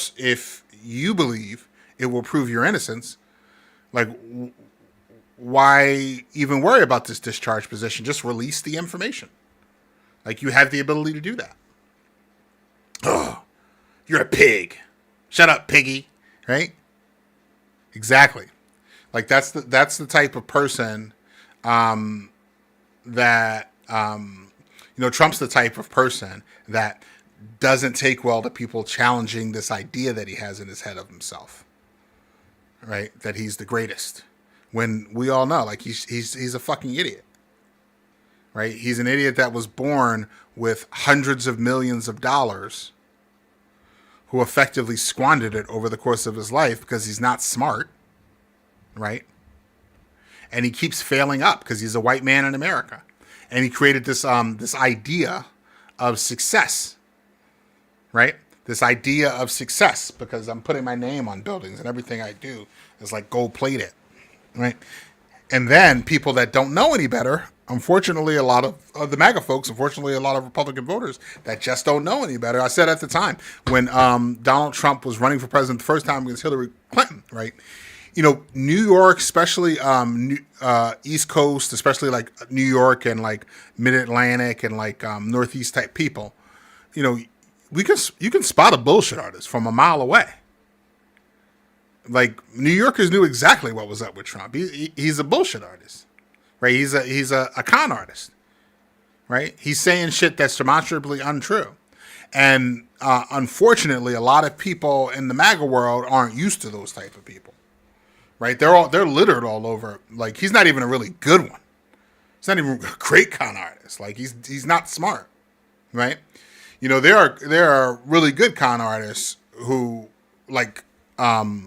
believe it will prove your innocence, like, why even worry about this discharge position? Just release the information. Like, you have the ability to do that. Oh, you're a pig. Shut up, piggy. Right? Exactly. Like, that's the type of person that Trump's the type of person that doesn't take well to people challenging this idea that he has in his head of himself. Right? That he's the greatest. When we all know, like, he's a fucking idiot. Right? He's an idiot that was born with hundreds of millions of dollars, who effectively squandered it over the course of his life because he's not smart. Right? And he keeps failing up because he's a white man in America. And he created this idea of success. Right? This idea of success, because I'm putting my name on buildings and everything I do is like gold plated, right? And then people that don't know any better, unfortunately, a lot of the MAGA folks, unfortunately, a lot of Republican voters that just don't know any better. I said at the time when Donald Trump was running for president the first time against Hillary Clinton, right? New York, especially East Coast, especially like New York and like Mid-Atlantic and like Northeast type people, you can spot a bullshit artist from a mile away. Like, New Yorkers knew exactly what was up with Trump. He's a bullshit artist, right? He's a con artist, right? He's saying shit that's demonstrably untrue, and unfortunately, a lot of people in the MAGA world aren't used to those type of people, right? They're littered all over. Like, he's not even a really good one. He's not even a great con artist. Like, he's not smart, right? There are really good con artists who, like, I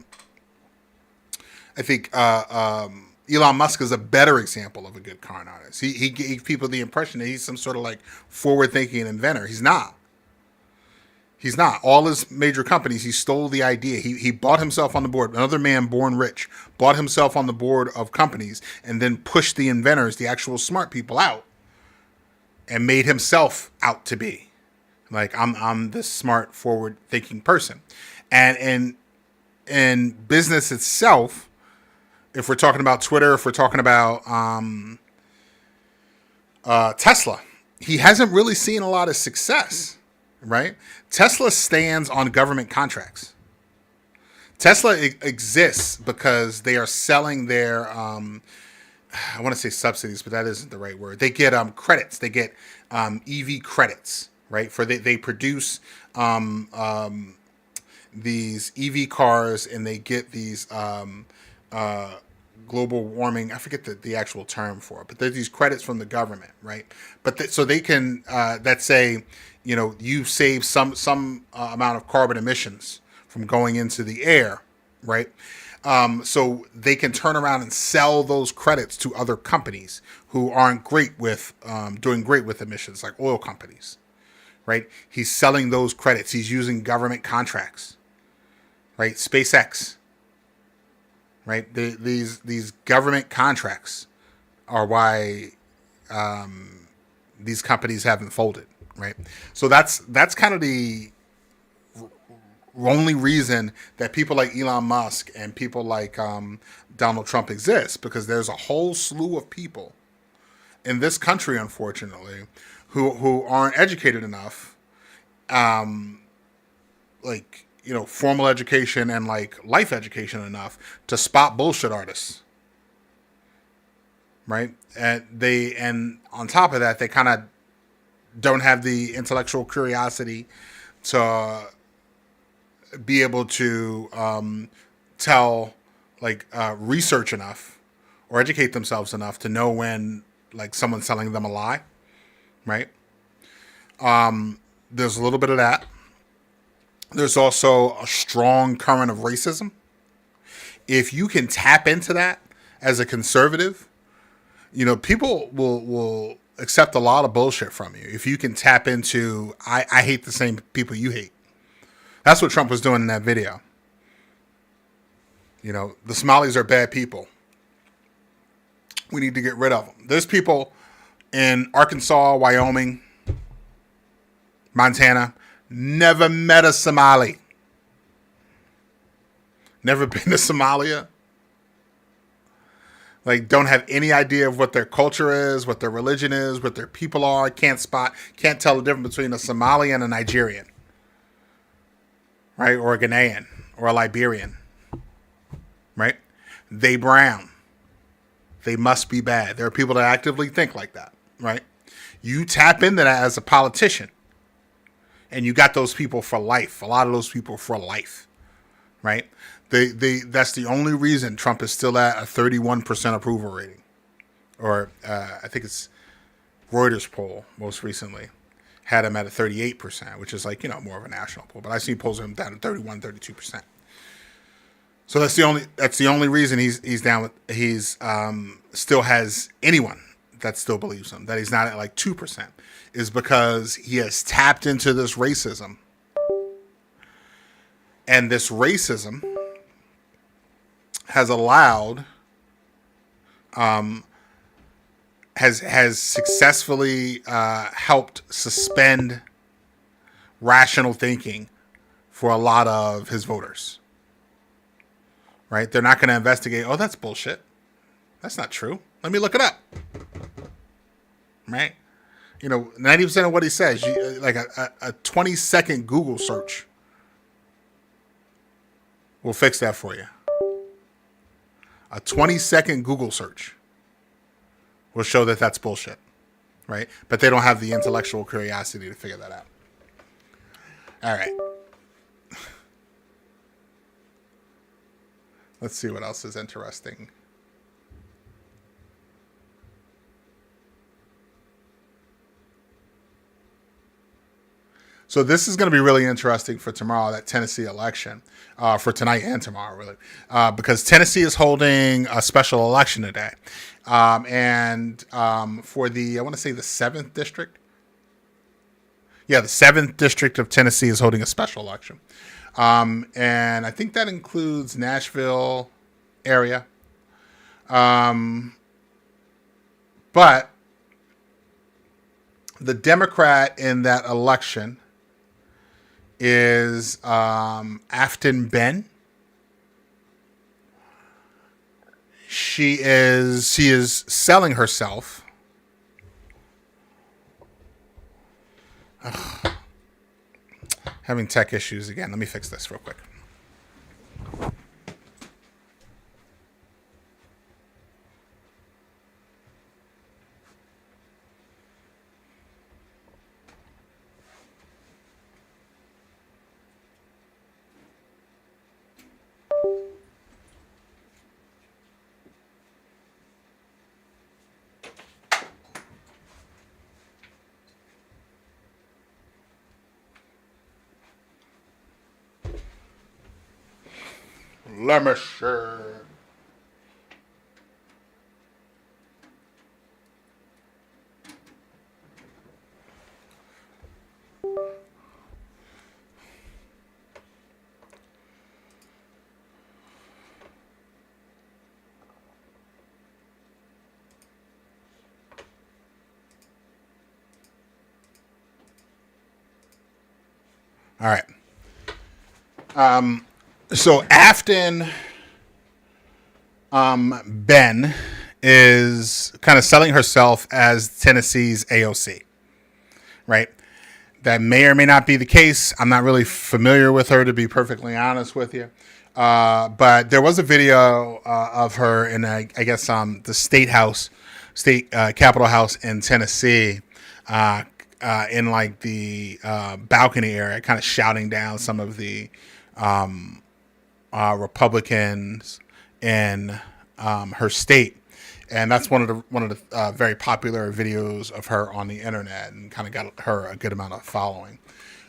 think Elon Musk is a better example of a good con artist. He gave people the impression that he's some sort of like forward-thinking inventor. He's not. He's not. All his major companies, he stole the idea. He bought himself on the board. Another man born rich bought himself on the board of companies and then pushed the inventors, the actual smart people, out and made himself out to be like, I'm this smart, forward-thinking person. And in business itself, if we're talking about Twitter, if we're talking about Tesla, he hasn't really seen a lot of success, right? Tesla stands on government contracts. Tesla exists because they are selling their, I want to say subsidies, but that isn't the right word. They get credits. They get EV credits, right? They produce these EV cars, and they get these global warming. I forget the actual term for it, but there's these credits from the government, right? But so they can that say, you save some amount of carbon emissions from going into the air, right? So they can turn around and sell those credits to other companies who aren't great with doing great with emissions, like oil companies, right? He's selling those credits. He's using government contracts, right? SpaceX, right? These government contracts are why these companies haven't folded, right? So that's kind of the only reason that people like Elon Musk and people like Donald Trump exist, because there's a whole slew of people in this country, unfortunately, who aren't educated enough, like, you know, formal education and like life education enough to spot bullshit artists, right? And on top of that, they kind of don't have the intellectual curiosity to be able to tell, like, research enough or educate themselves enough to know when, like, someone's telling them a lie, right? There's a little bit of that. There's also a strong current of racism. If you can tap into that as a conservative, you know, people will accept a lot of bullshit from you. If you can tap into, I hate the same people you hate. That's what Trump was doing in that video. You know, the Somalis are bad people. We need to get rid of them. There's people in Arkansas, Wyoming, Montana, never met a Somali. Never been to Somalia. Like, don't have any idea of what their culture is, what their religion is, what their people are. Can't tell the difference between a Somali and a Nigerian. Right? Or a Ghanaian. Or a Liberian. Right? They brown. They must be bad. There are people that actively think like that. Right? You tap into that as a politician. And you got those people for life. A lot of those people for life. Right? That's the only reason Trump is still at a 31% approval rating. Or I think it's Reuters poll most recently had him at a 38%, which is like, you know, more of a national poll. But I've seen polls of him down at 31, 32%. So that's the only reason he's down with, still has anyone that still believes him, that he's not at like 2%, is because he has tapped into this racism. And this racism has allowed, has successfully helped suspend rational thinking for a lot of his voters. Right? They're not going to investigate. Oh, that's bullshit. That's not true. Let me look it up. Right? You know, 90% of what he says, like a 20-second Google search will fix that for you. A 20-second Google search will show that that's bullshit, right? But they don't have the intellectual curiosity to figure that out. All right. Let's see what else is interesting. So this is going to be really interesting for tomorrow, that Tennessee election, for tonight and tomorrow, really, because Tennessee is holding a special election today. And for the, I want to say the 7th district. Yeah, the 7th district of Tennessee is holding a special election. And I think that includes Nashville area. But the Democrat in that election is Afton Ben. She is selling herself. Ugh. Having tech issues again. Let me fix this real quick. Let me share. All right. So Afton Ben is kind of selling herself as Tennessee's AOC, right? That may or may not be the case. I'm not really familiar with her, to be perfectly honest with you. But there was a video of her in, I guess, the state Capitol House in Tennessee, in like the balcony area, kind of shouting down some of the Republicans in her state. And that's one of the very popular videos of her on the internet, and kind of got her a good amount of following.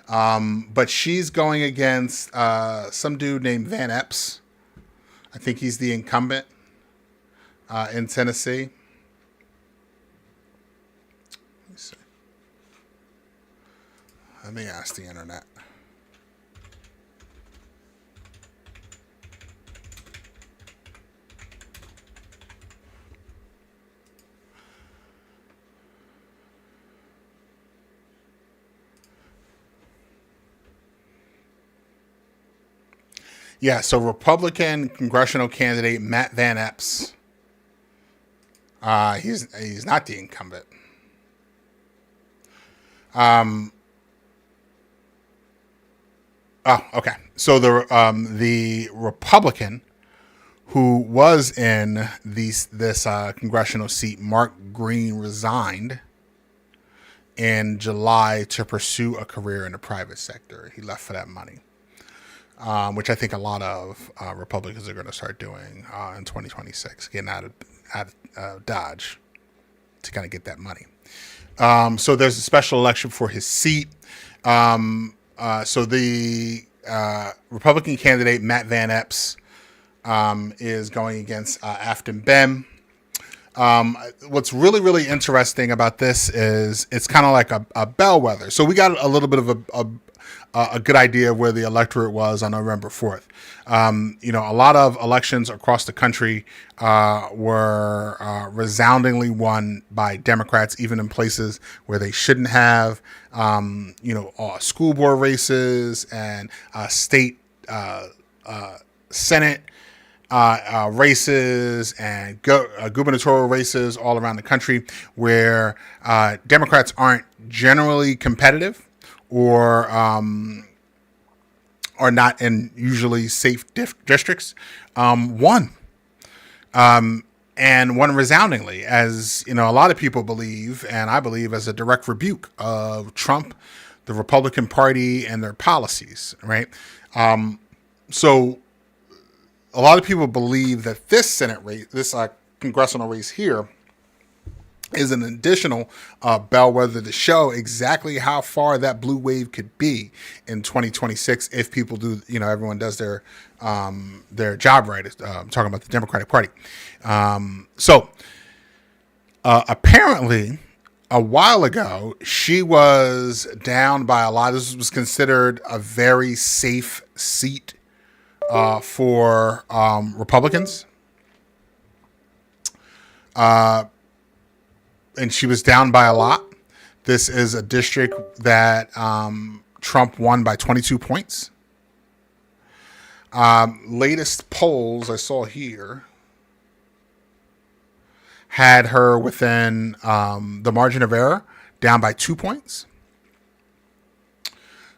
But she's going against some dude named Van Epps. I think he's the incumbent in Tennessee. Let me see. Let me ask the internet. Yeah, so Republican congressional candidate Matt Van Epps. He's not the incumbent. Oh, okay. So the Republican who was in this congressional seat, Mark Green, resigned in July to pursue a career in the private sector. He left for that money. Which I think a lot of Republicans are going to start doing in 2026, getting out of Dodge to kind of get that money. So there's a special election for his seat. So the Republican candidate, Matt Van Epps, is going against Afton Ben. What's really, really interesting about this is it's kind of like a bellwether. So we got a little bit of a good idea of where the electorate was on November 4th. A lot of elections across the country were resoundingly won by Democrats, even in places where they shouldn't have. School board races and state Senate races and gubernatorial races all around the country, where Democrats aren't generally competitive, or are not in usually safe districts, won. And won resoundingly, as a lot of people believe, and I believe, as a direct rebuke of Trump, the Republican Party, and their policies, right? So a lot of people believe that this Senate race, this congressional race here, is an additional bellwether to show exactly how far that blue wave could be in 2026 if people do, everyone does their job right. I'm talking about the Democratic Party. Apparently, a while ago, she was down by a lot. This was considered a very safe seat for Republicans. And she was down by a lot. This is a district that Trump won by 22 points. Latest polls I saw here had her within the margin of error, down by 2 points.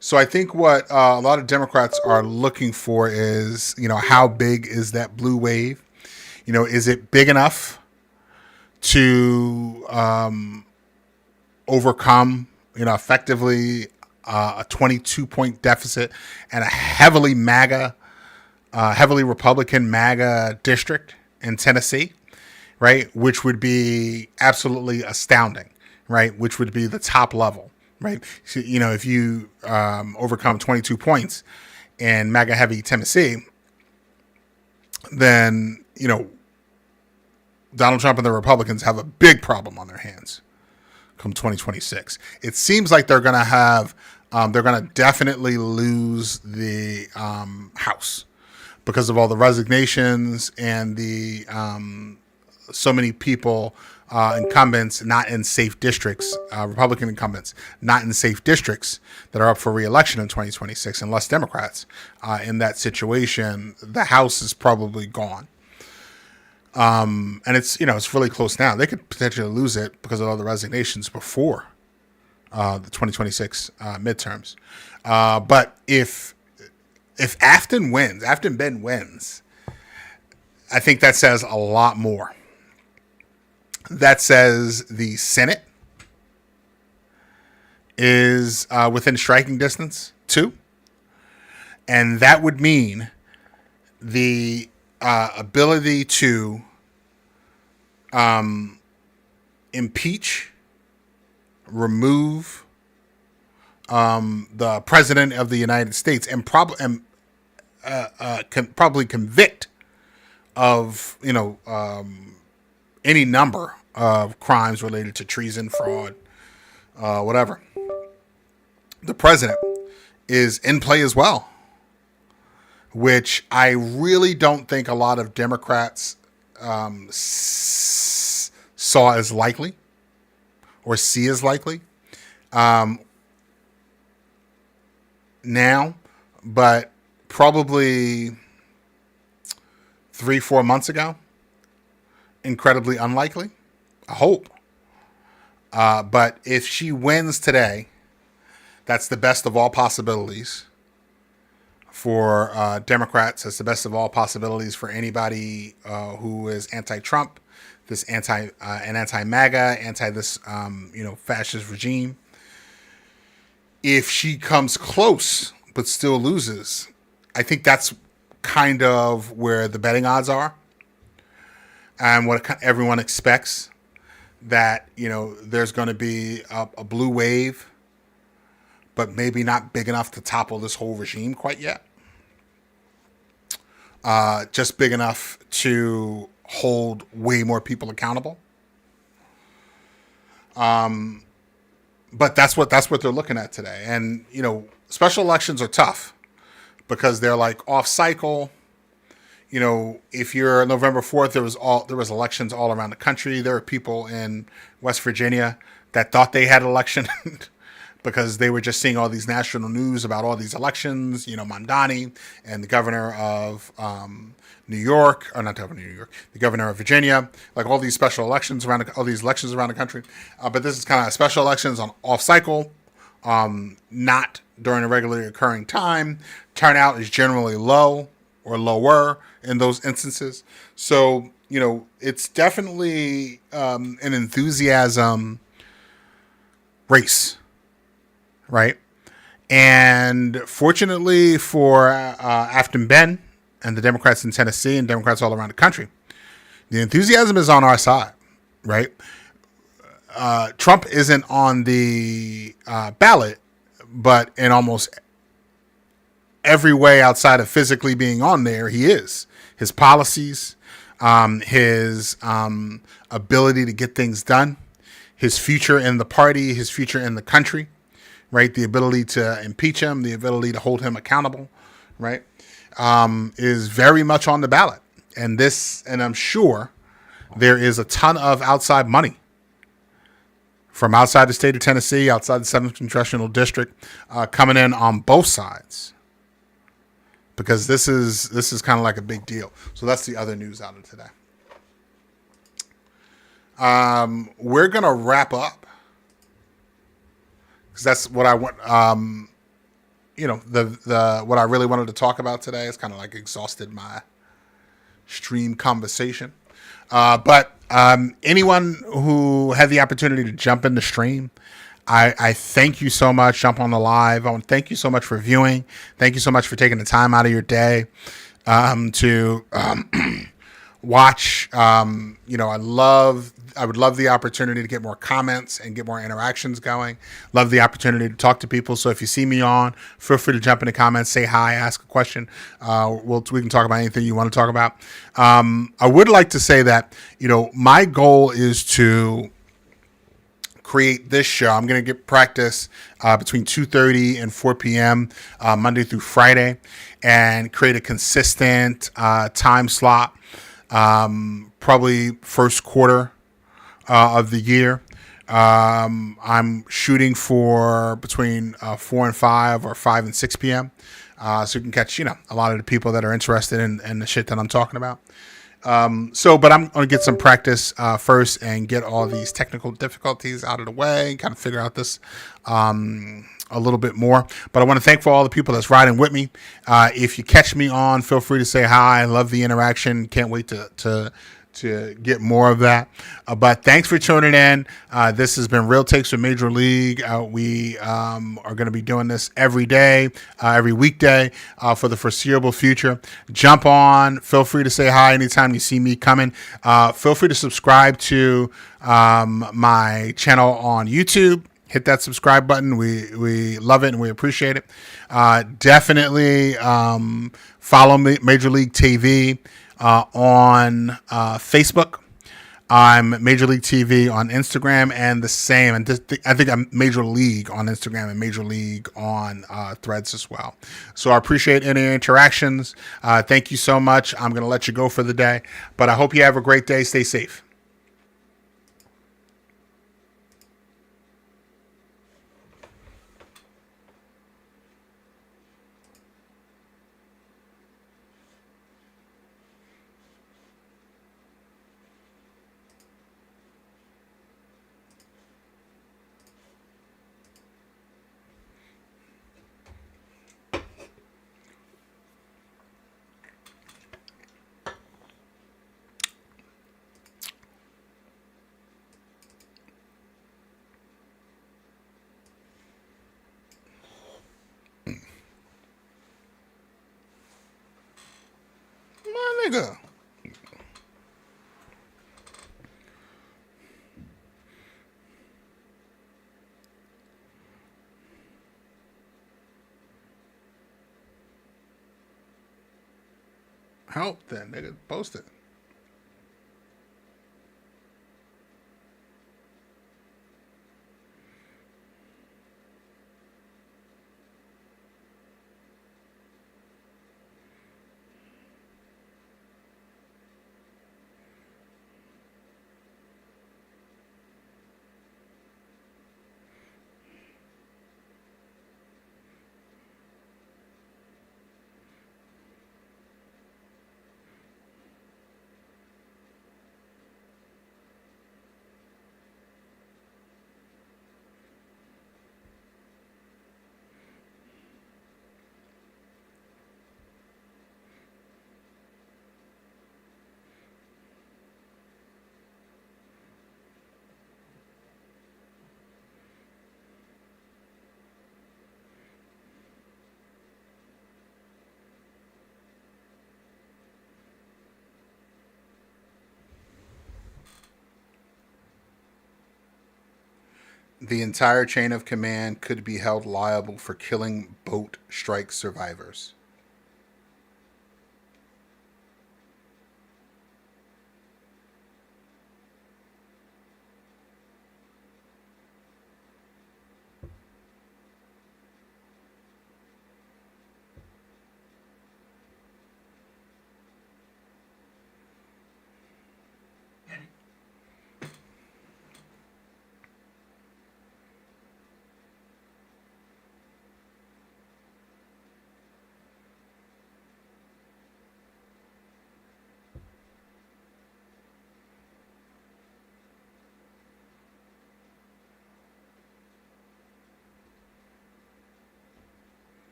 So I think what a lot of Democrats are looking for is, how big is that blue wave? Is it big enough to overcome, effectively a 22-point deficit and a heavily Republican MAGA district in Tennessee, right? Which would be absolutely astounding, right? Which would be the top level, right? So, if you overcome 22 points in MAGA heavy Tennessee, then, Donald Trump and the Republicans have a big problem on their hands come 2026. It seems like they're going to definitely lose the House because of all the resignations and the so many people incumbents not in safe districts, Republican incumbents not in safe districts that are up for re-election in 2026, and less Democrats in that situation, the House is probably gone. And it's really close now. They could potentially lose it because of all the resignations before the 2026 midterms. But if Afton Ben wins, I think that says a lot more. That says the Senate is within striking distance too, and that would mean the ability to impeach, remove the president of the United States, and probably convict of any number of crimes related to treason, fraud, whatever. The president is in play as well, which I really don't think a lot of Democrats saw as likely or see as likely now, but probably 3-4 months ago, incredibly unlikely. I hope. But if she wins today, that's the best of all possibilities for Democrats. It's the best of all possibilities for anybody who is anti-Trump, this anti-MAGA, anti this fascist regime. If she comes close but still loses, I think that's kind of where the betting odds are, and what everyone expects, that there's going to be a blue wave, but maybe not big enough to topple this whole regime quite yet. Just big enough to hold way more people accountable. But that's what they're looking at today. And special elections are tough because they're like off cycle. If you're November 4th, there was elections all around the country. There were people in West Virginia that thought they had an election because they were just seeing all these national news about all these elections. Mamdani and the governor of New York, or not the governor of New York, the governor of Virginia, like all these special elections all these elections around the country. But this is kind of special elections on off cycle, not during a regularly occurring time. Turnout is generally low or lower in those instances. So, it's definitely an enthusiasm race, right? And fortunately for Afton Ben and the Democrats in Tennessee and Democrats all around the country, the enthusiasm is on our side, right? Trump isn't on the ballot, but in almost every way outside of physically being on there, he is. His policies, his ability to get things done, his future in the party, his future in the country, right? The ability to impeach him, the ability to hold him accountable, right? Is very much on the ballot. And I'm sure there is a ton of outside money from outside the state of Tennessee, outside the 7th Congressional District, coming in on both sides. Because this is kind of like a big deal. So that's the other news out of today. We're gonna wrap up because that's what I want. What I really wanted to talk about today is kind of like exhausted my stream conversation. But anyone who had the opportunity to jump in the stream, I thank you so much. Jump on the live. I want to thank you so much for viewing. Thank you so much for taking the time out of your day to watch. I would love the opportunity to get more comments and get more interactions going. Love the opportunity to talk to people. So if you see me on, feel free to jump in the comments, say hi, ask a question. We can talk about anything you want to talk about. I would like to say that, my goal is to create this show. I'm going to get practice between 2:30 and 4 p.m. Monday through Friday, and create a consistent time slot, probably first quarter of the year. I'm shooting for between 4 and 5 or 5 and 6 p.m. So you can catch, a lot of the people that are interested in the shit that I'm talking about. But I'm going to get some practice first and get all these technical difficulties out of the way and kind of figure out this a little bit more. But I want to thank for all the people that's riding with me. If you catch me on, feel free to say hi. I love the interaction. Can't wait to get more of that. But thanks for tuning in. This has been Real Takes with Major League. We are going to be doing this every day, every weekday for the foreseeable future. Jump on. Feel free to say hi anytime you see me coming. Feel free to subscribe to my channel on YouTube. Hit that subscribe button. We love it and we appreciate it. Definitely follow Major League TV on Facebook. I'm Major League TV on Instagram and the same. And I think I'm Major League on Instagram and Major League on Threads as well. So I appreciate any interactions. Thank you so much. I'm going to let you go for the day. But I hope you have a great day. Stay safe. My nigga. Help then, nigga. Post it. The entire chain of command could be held liable for killing boat strike survivors.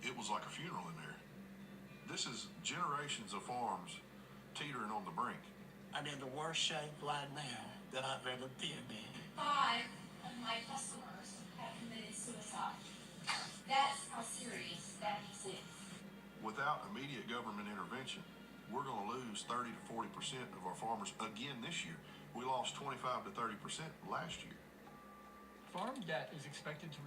it was like a funeral in there. This is generations of farms teetering on the brink. I'm in the worst shape right now that I've ever been in. 5 of my customers have committed suicide. That's how serious that is. Without immediate government intervention, we're going to lose 30 to 40% of our farmers again this year. We lost 25 to 30% last year. Farm debt is expected to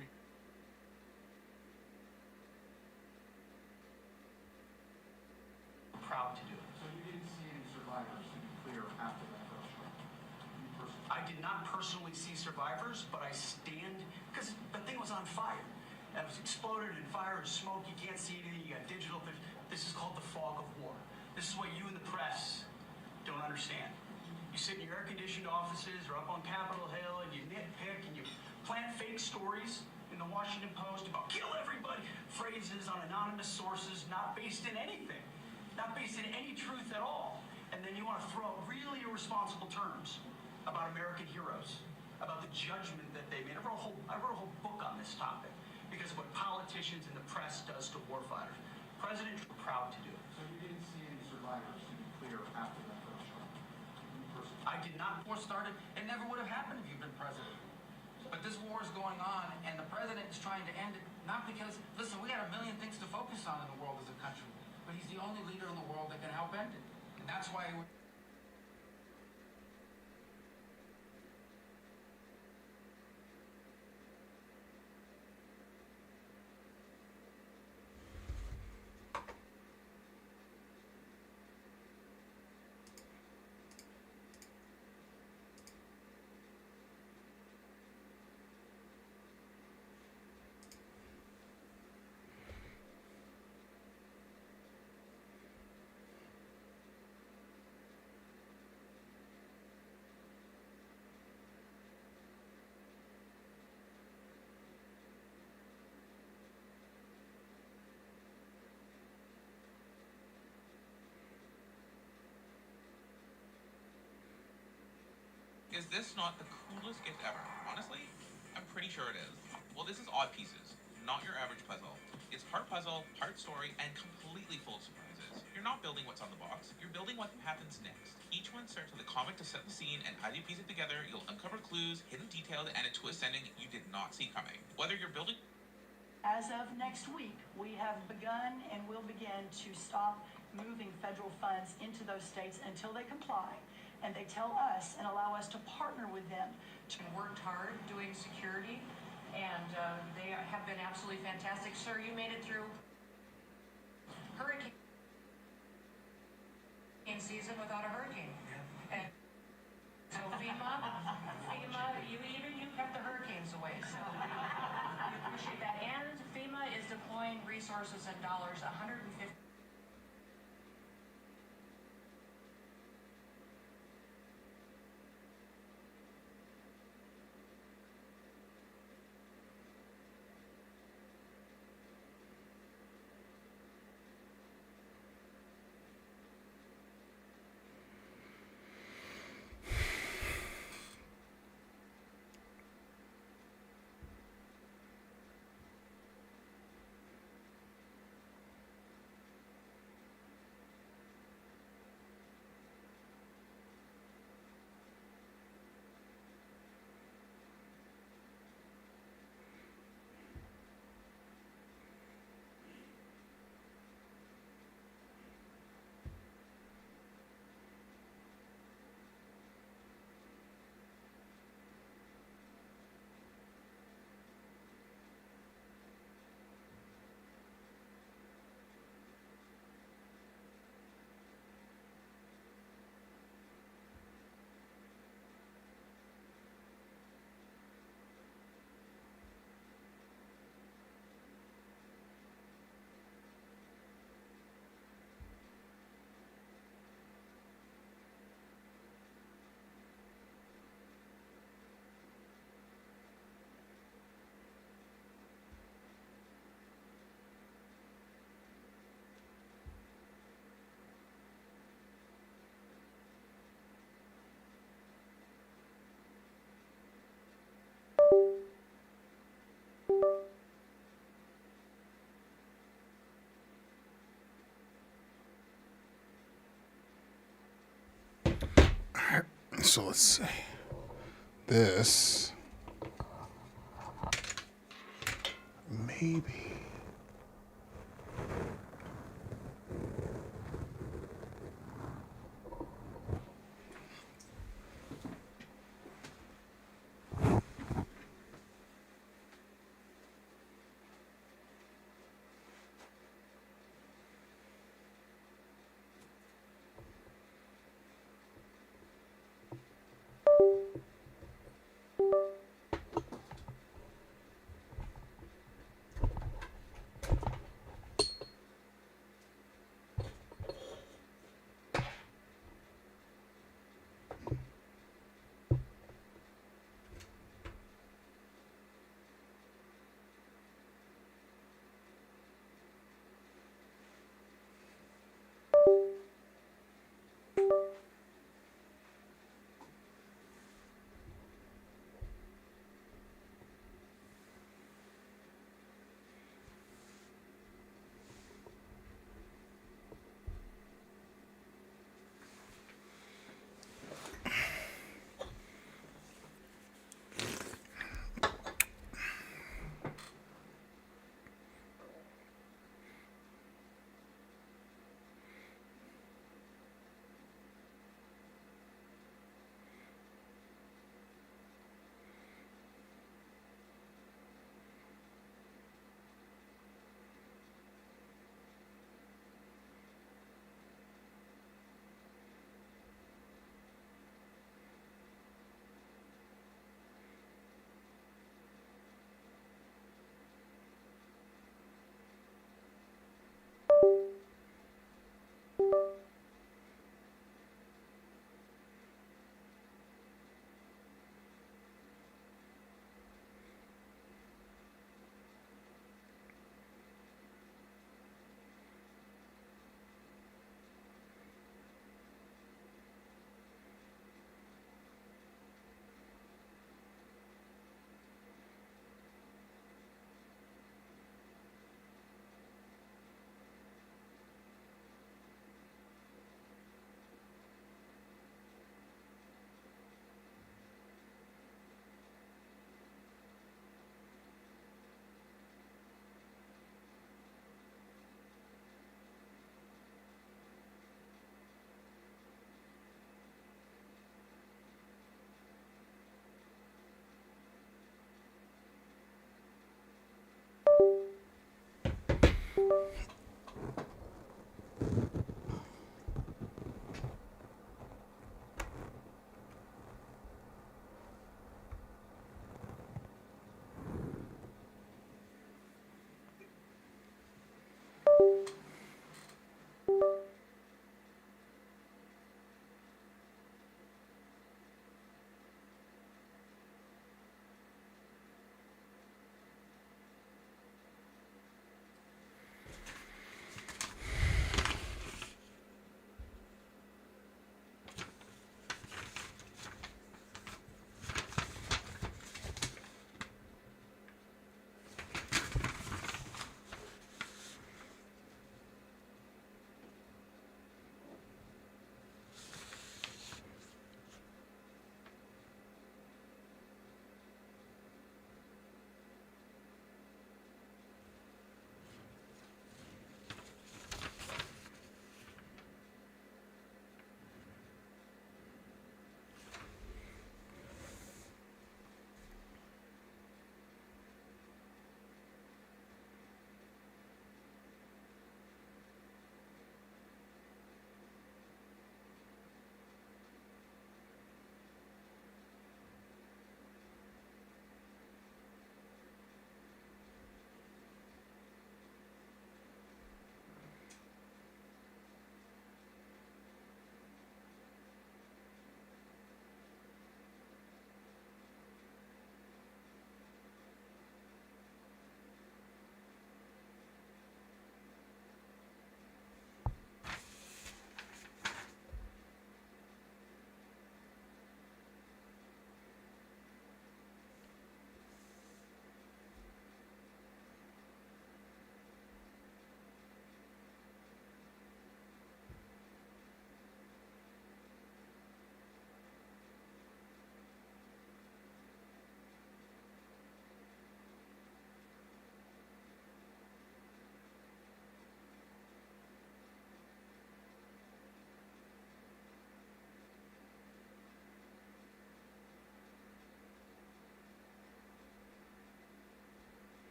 proud to do it. So you didn't see any survivors, to be clear, after that first strike? I did not personally see survivors, but I stand, because the thing was on fire. It was exploded in fire and smoke. You can't see anything. You got digital. This is called the fog of war. This is what you in the press don't understand. You sit in your air-conditioned offices or up on Capitol Hill and you nitpick and you plant fake stories in the Washington Post about kill everybody, phrases on anonymous sources not based in anything, not based in any truth at all. And then you want to throw out really irresponsible terms about American heroes, about the judgment that they made. I wrote a whole book on this topic because of what politicians and the press does to warfighters. President Trump proud to do it. So you didn't see any survivors, to be clear, after that first strike? I did not. War started, it never would have happened if you'd been president. But this war is going on, and the president is trying to end it, not because, listen, we got a million things to focus on in the world as a country, but he's the only leader in the world that can help end it. And that's why Is this not the coolest gift ever? Honestly, I'm pretty sure it is. Well, this is Odd Pieces, not your average puzzle. It's part puzzle, part story, and completely full of surprises. You're not building what's on the box, you're building what happens next. Each one starts with a comic to set the scene, and as you piece it together, you'll uncover clues, hidden details, and a twist ending you did not see coming. Whether you're building... As of next week, we have begun and will begin to stop moving federal funds into those states until they comply and they tell us and allow us to partner with them. Worked hard doing security, and they have been absolutely fantastic. Sir, you made it through hurricane season without a hurricane. And so FEMA, you kept the hurricanes away, so we appreciate that. And FEMA is deploying resources and dollars, 150. So let's see. This maybe.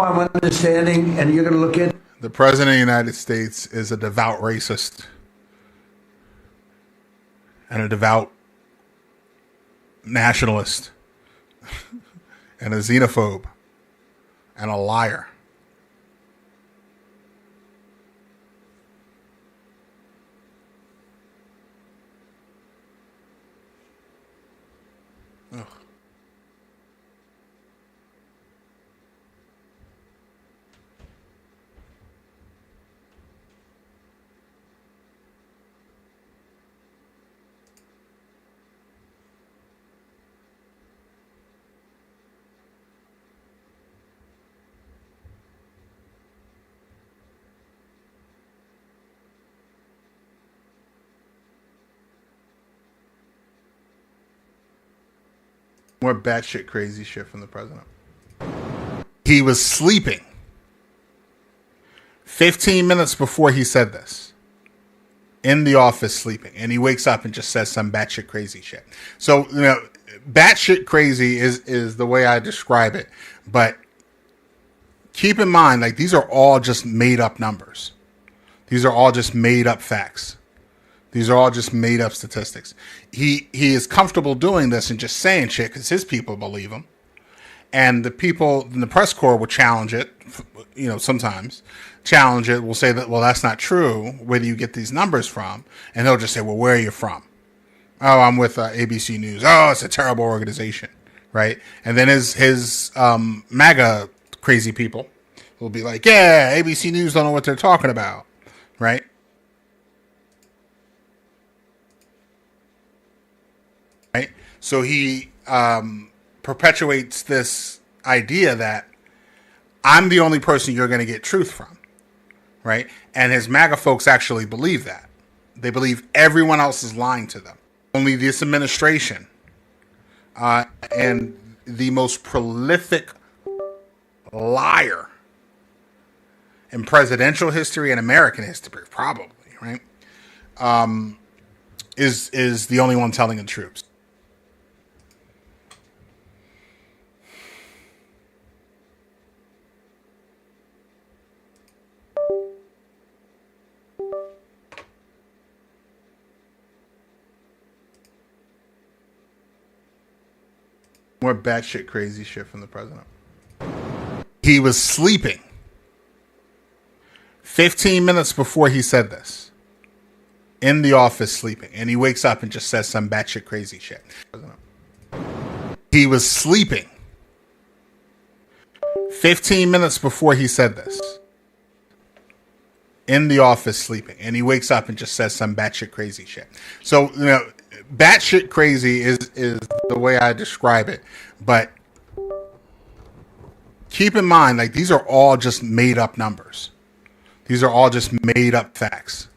I'm understanding, and you're going to look at. The president of the United States is a devout racist and a devout nationalist and a xenophobe and a liar. Ugh. More batshit crazy shit from the president. He was sleeping 15 minutes before he said this. In the office sleeping. And he wakes up and just says some batshit crazy shit. So, batshit crazy is the way I describe it. But keep in mind, like, these are all just made up numbers. These are all just made up facts. These are all just made up statistics. He is comfortable doing this and just saying shit because his people believe him. And the people in the press corps will challenge it, sometimes challenge it, will say that, well, that's not true. Where do you get these numbers from? And they'll just say, well, where are you from? Oh, I'm with ABC News. Oh, it's a terrible organization, right? And then his MAGA crazy people will be like, yeah, ABC News don't know what they're talking about, right? Right? So he perpetuates this idea that I'm the only person you're going to get truth from, right? And his MAGA folks actually believe that. They believe everyone else is lying to them. Only this administration and the most prolific liar in presidential history and American history, probably, right? Is the only one telling the truth. More batshit crazy shit from the president. He was sleeping 15 minutes before he said this. In the office sleeping. And he wakes up and just says some batshit crazy shit. He was sleeping 15 minutes before he said this. In the office sleeping. And he wakes up and just says some batshit crazy shit. So, batshit crazy is the way I describe it. But keep in mind, like, these are all just made up numbers. These are all just made up facts.